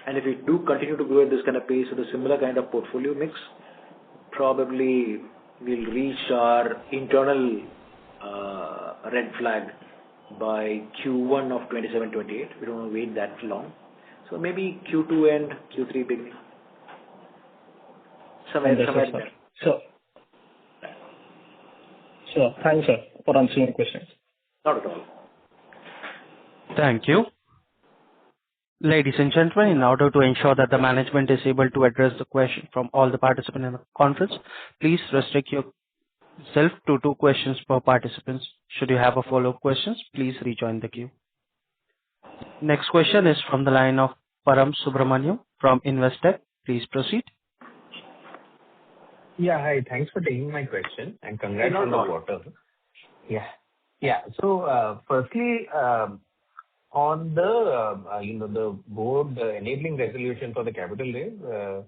and if we do continue to grow at this kind of pace with a similar kind of portfolio mix, probably we'll reach our internal red flag by Q1 of 27-28. We don't want to wait that long, so maybe Q2 and Q3 beginning. Somewhere there. Sure. Thanks, sir, for answering the questions. Not at all. Thank you. Ladies and gentlemen, in order to ensure that the management is able to address the question from all the participants in the conference, please restrict yourself to 2 questions per participant. Should you have a follow-up questions, please rejoin the queue. Next question is from the line of Param Subramaniam from Investec. Please proceed. Yeah, hi. Thanks for taking my question and congrats on the quarter. Yeah. So, firstly, on the board enabling resolution for the capital raise, is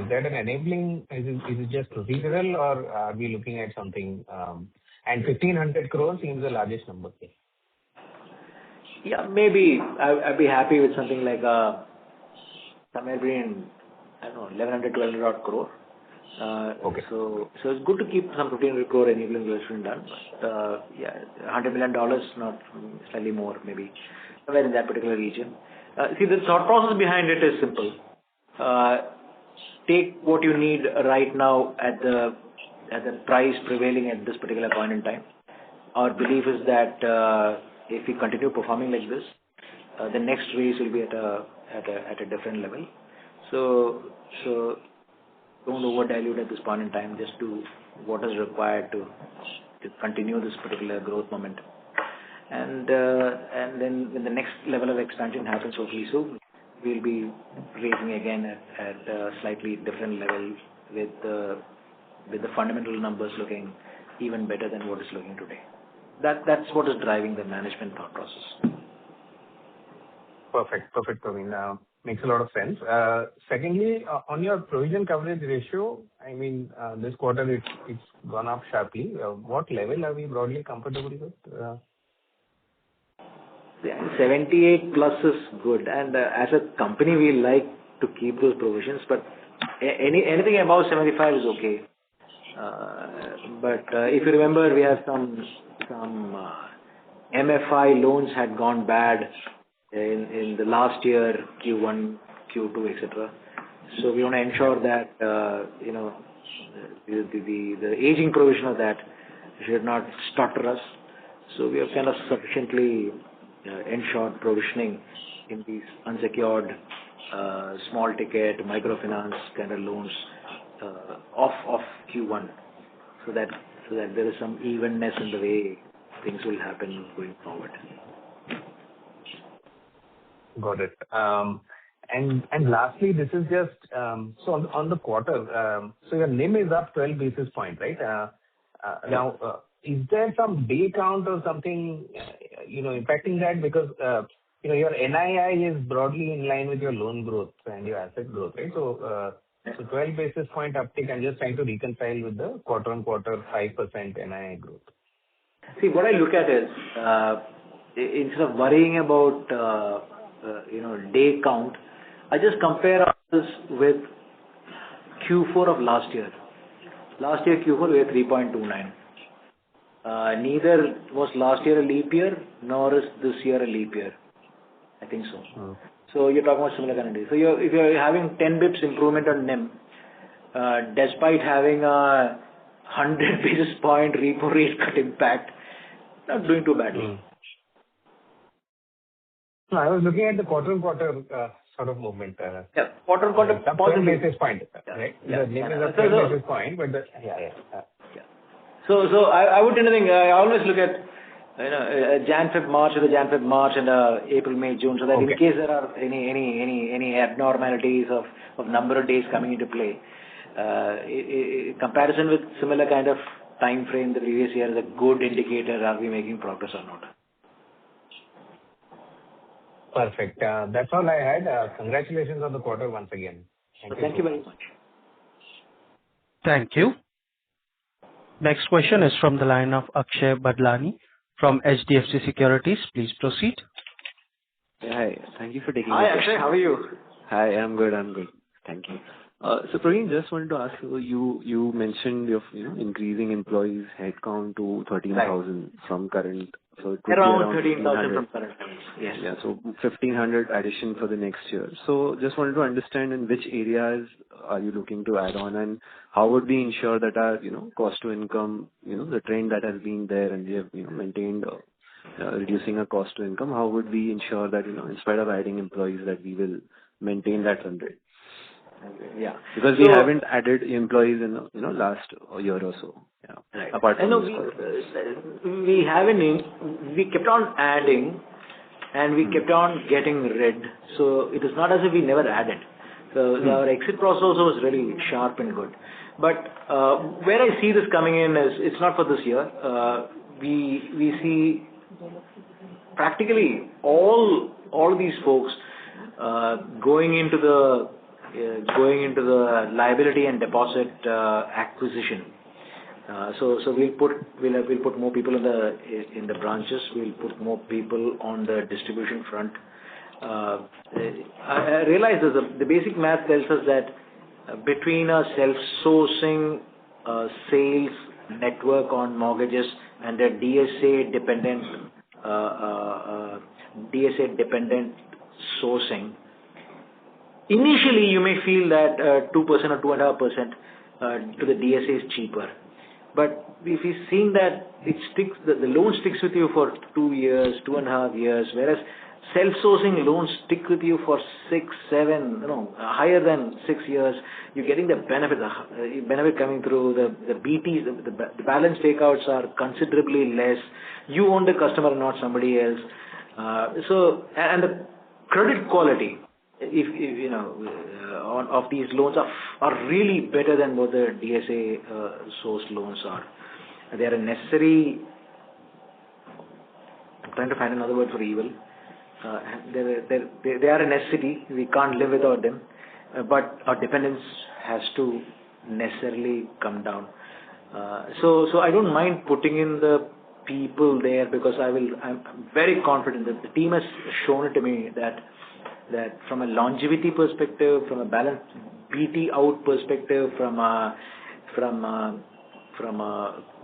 that an enabling? Is it just procedural, or are we looking at something? And 1,500 crores seems the largest number. Yeah, maybe I'd be happy with something like somewhere between 1,100 to 1,200 crore. Okay. So it's good to keep some 1,500 crore enabling resolution done. But $100 million, not slightly more, maybe somewhere in that particular region. See, the thought process behind it is simple. Take what you need right now at the price prevailing at this particular point in time. Our belief is that if we continue performing like this, the next raise will be at a different level. So don't over dilute at this point in time. Just do what is required to continue this particular growth momentum. And then when the next level of expansion happens, hopefully soon, we'll be raising again at a slightly different level with the fundamental numbers looking even better than what is looking today. That's what is driving the management thought process. Perfect, Praveen. Makes a lot of sense. Secondly, on your provision coverage ratio, I mean, this quarter it's gone up sharply. What level are we broadly comfortable with? 78 plus is good, and as a company we like to keep those provisions, but anything above 75 is okay. But if you remember, we have some MFI loans had gone bad in the last year, Q1, Q2, etc. So we want to ensure that the aging provision of that should not stutter us. So we have kind of sufficiently ensured provisioning in these unsecured, small ticket, microfinance kind of loans of Q1, so that there is some evenness in the way things will happen going forward. Got it. And lastly, this is just so on the quarter. So your NIM is up 12 basis points, right? Now, is there some day count or something impacting that? Because your NII is broadly in line with your loan growth and your asset growth, right? So 12 basis point uptick. I'm just trying to reconcile with the quarter-on-quarter 5% NII growth. See, what I look at is instead of worrying about day count, I just compare this with Q4 of last year. Last year Q4 we were 3.29. Neither was last year a leap year, nor is this year a leap year. I think so. So you're talking about similar kind of days. So if you're having 10 bips improvement on NIM, despite having a 100 basis point repo rate cut impact, not doing too badly. No, I was looking at the quarter-on-quarter sort of movement. Yeah, quarter-on-quarter. 12 basis point, right? Yeah. The NIM is up 12 basis point, but So I would tend to think, I always look at Jan, Feb, March, or the Jan, Feb, March, and April, May, June, so that in case there are any abnormalities of number of days coming into play, comparison with similar kind of time frame the previous year is a good indicator. Are we making progress or not? Perfect. That's all I had. Congratulations on the quarter once again. Thank you very much. Thank you. Next question is from the line of Akshay Badlani from HDFC Securities. Please proceed. Hi. Thank you for taking Hi, Akshay. How are you? Hi, I'm good. Thank you. So Praveen, just wanted to ask you mentioned you're increasing employees headcount to 13,000 from current. So it could around be 13,000 from current. Yes. Yeah. So 1,500 addition for the next year. So just wanted to understand in which areas are you looking to add on, and how would we ensure that our cost to income, the trend that has been there and we have maintained reducing our cost to income. How would we ensure that in spite of adding employees that we will maintain that trend rate? Yeah. Because we haven't added employees in last year or so. Yeah. Right. Apart from we haven't. We kept on adding, and we kept on getting rid. So it is not as if we never added. So our exit process also was really sharp and good. But where I see this coming in is it's not for this year. We see practically all these folks going into the liability and deposit acquisition. So we'll put more people in the branches. We'll put more people on the distribution front. I realize the basic math tells us that between a self-sourcing sales network on mortgages and a DSA dependent sourcing, initially you may feel that 2% or 2.5% to the DSA is cheaper. But if you're seeing that it sticks, the loan sticks with you for 2 years, 2.5 years, whereas self-sourcing loans stick with you for 6, 7, higher than 6 years, you're getting the benefit coming through. The BTs, the balance takeouts are considerably less. You own the customer, not somebody else. And the credit quality, of these loans are really better than what the DSA sourced loans are. They are a necessary. I'm trying to find another word for evil. They are a necessity. We can't live without them. But our dependence has to necessarily come down. So I don't mind putting in the people there because I'm very confident that the team has shown it to me that from a longevity perspective, from a balance BT out perspective, from a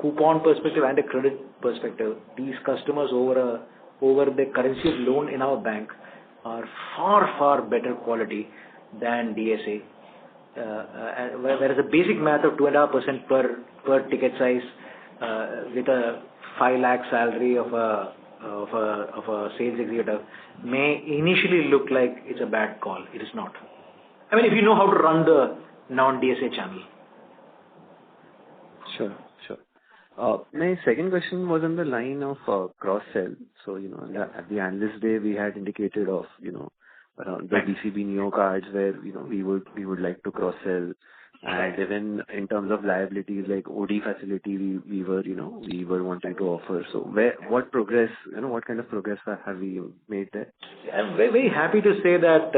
coupon perspective and a credit perspective, these customers over the currency of loan in our bank are far better quality than DSA. Whereas the basic math of 2.5% per ticket size with a 5 lakh salary of a sales executive may initially look like it's a bad call. It is not. I mean, if you know how to run the non-DSA channel. Sure. My second question was on the line of cross-sell. So, at the analyst day, we had indicated of, around the DCB Neo cards where, we would like to cross-sell. And even in terms of liabilities like OD facility, we were wanting to offer. So what progress, what kind of progress have we made there? I'm very, very happy to say that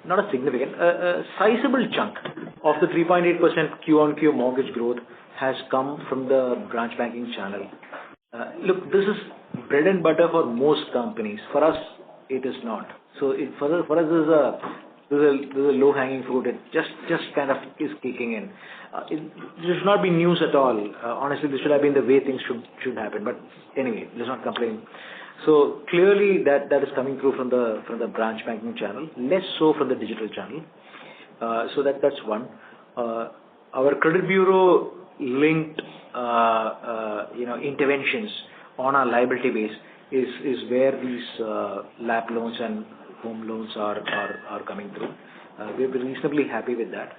not a significant, a sizable chunk of the 3.8% Q-on-Q mortgage growth has come from the branch banking channel. Look, this is bread and butter for most companies. For us, it is not. So for us, this is a there's a low-hanging fruit. It just kind of is kicking in. It should not be news at all. Honestly, this should have been the way things should happen. But anyway, let's not complain. So clearly that is coming through from the branch banking channel, less so from the digital channel. So that's one. Our credit bureau linked interventions on our liability base is where these LAP loans and home loans are coming through. We're reasonably happy with that.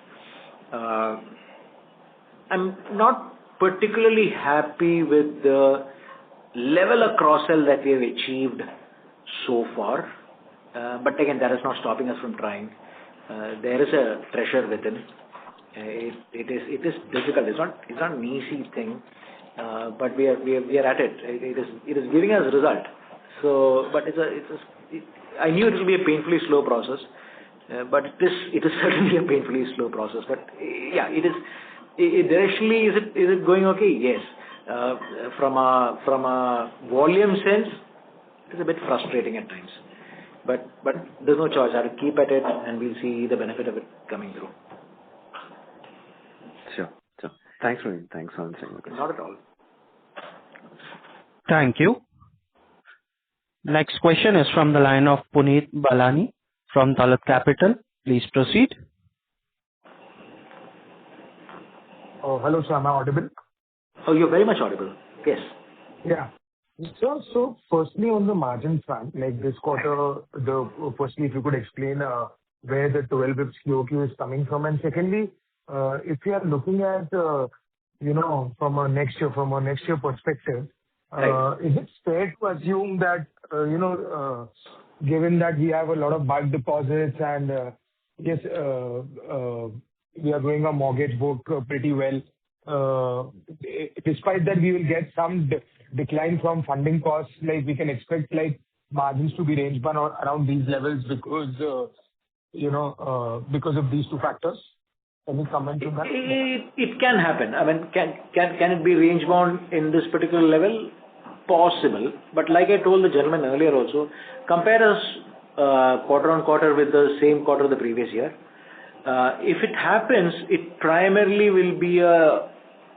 I'm not particularly happy with the level of cross-sell that we have achieved so far. But again, that is not stopping us from trying. There is a pressure within. It is difficult. It's not an easy thing, but we are at it. It is giving us result. So, but I knew it will be a painfully slow process, but it is certainly a painfully slow process. But yeah, it is. Directionally, is it going okay? Yes. From a volume sense, it is a bit frustrating at times. But there's no choice. I have to keep at it, and we'll see the benefit of it coming through. Sure. Thanks, Praveen. Thanks for answering. Not at all. Thank you. Next question is from the line of Puneet Balani from Talat Capital. Please proceed. Hello, sir. Am I audible? Oh, you're very much audible. Yes. Yeah. So firstly, on the margin front, like this quarter, firstly, if you could explain where the 12 bps QOQ is coming from, and secondly, if you are looking at from a next year perspective, right. Is it fair to assume that given that we have a lot of bulk deposits and yes, we are growing our mortgage book pretty well. Despite that, we will get some decline from funding costs. Like we can expect like margins to be range bound around these levels because of these two factors. Can you comment on that? It can happen. I mean, can it be range bound in this particular level? Possible. But like I told the gentleman earlier also, compare us quarter on quarter with the same quarter of the previous year. If it happens, it primarily will be a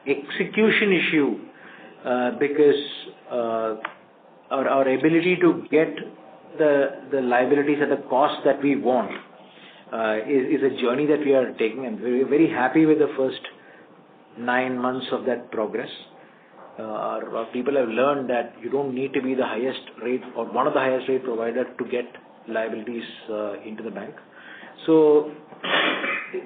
execution issue because our ability to get the liabilities at the cost that we want is a journey that we are taking, and we're very happy with the first 9 months of that progress. Our people have learned that you don't need to be the highest rate or one of the highest rate provider to get liabilities into the bank. So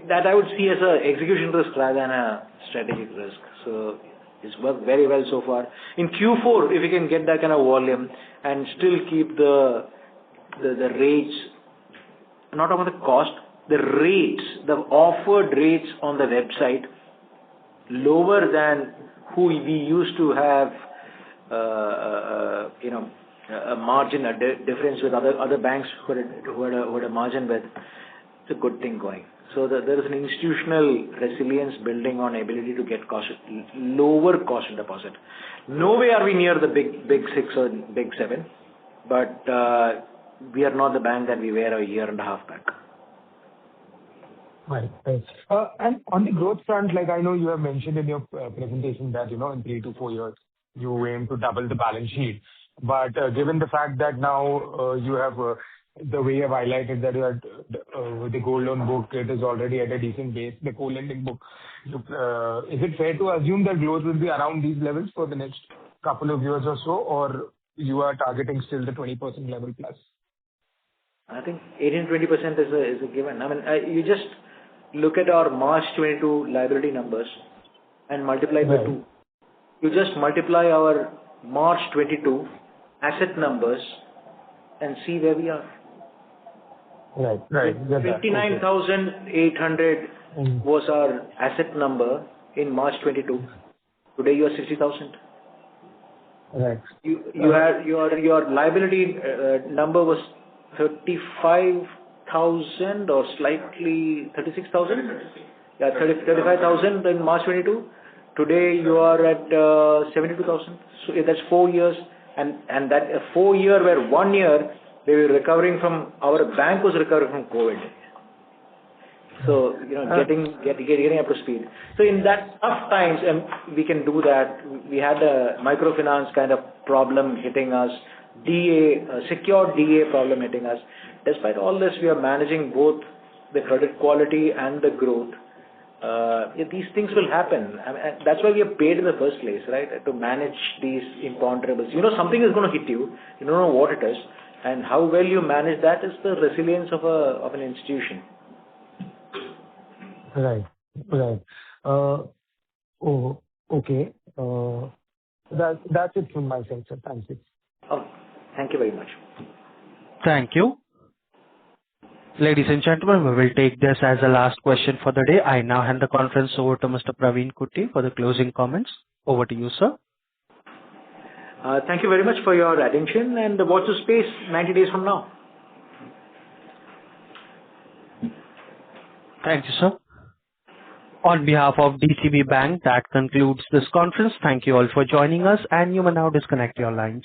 that I would see as a execution risk rather than a strategic risk. So it's worked very well so far. In Q4, if we can get that kind of volume and still keep the rates, not about the cost, the rates, the offered rates on the website lower than who we used to have, a margin, a difference with other banks who had a margin with. It's a good thing going. So there is an institutional resilience building on ability to get lower cost of deposit. No way are we near the big 6 or big 7, but we are not the bank that we were a year and a half back. Right. And on the growth front, like I know you have mentioned in your presentation that, in 3 to 4 years, you aim to double the balance sheet. But given the fact that now you have the way you have highlighted that you had the gold loan book, it is already at a decent base, the co-lending book. Is it fair to assume that growth will be around these levels for the next couple of years or so, or you are targeting still the 20% level plus? I think 18-20% is a given. I mean, you just look at our March 22 liability numbers and multiply by 2. You just multiply our March 22 asset numbers and see where we are. Right. 59,800 was our asset number in March 22. Today you are 60,000. Right. You had your liability number was 35,000 or slightly 36,000. Yeah, 35,000 in March 22. Today you are at 72,000. So that's 4 years, and that a 4 year where 1 year they were recovering from, our bank was recovering from COVID. So, getting up to speed. So in that tough times, we can do that. We had a microfinance kind of problem hitting us, secured DA problem hitting us. Despite all this, we are managing both the credit quality and the growth. These things will happen. That's why we are paid in the first place, right? To manage these imponderables. Something is going to hit you. You don't know what it is. And how well you manage that is the resilience of an institution. Right. Okay. That's it from my side, sir. Thank you. Oh, thank you very much. Thank you. Ladies and gentlemen, we will take this as the last question for the day. I now hand the conference over to Mr. Praveen Kutti for the closing comments. Over to you, sir. Thank you very much for your attention, and watch the space 90 days from now. Thank you, sir. On behalf of DCB Bank, that concludes this conference. Thank you all for joining us, and you may now disconnect your lines.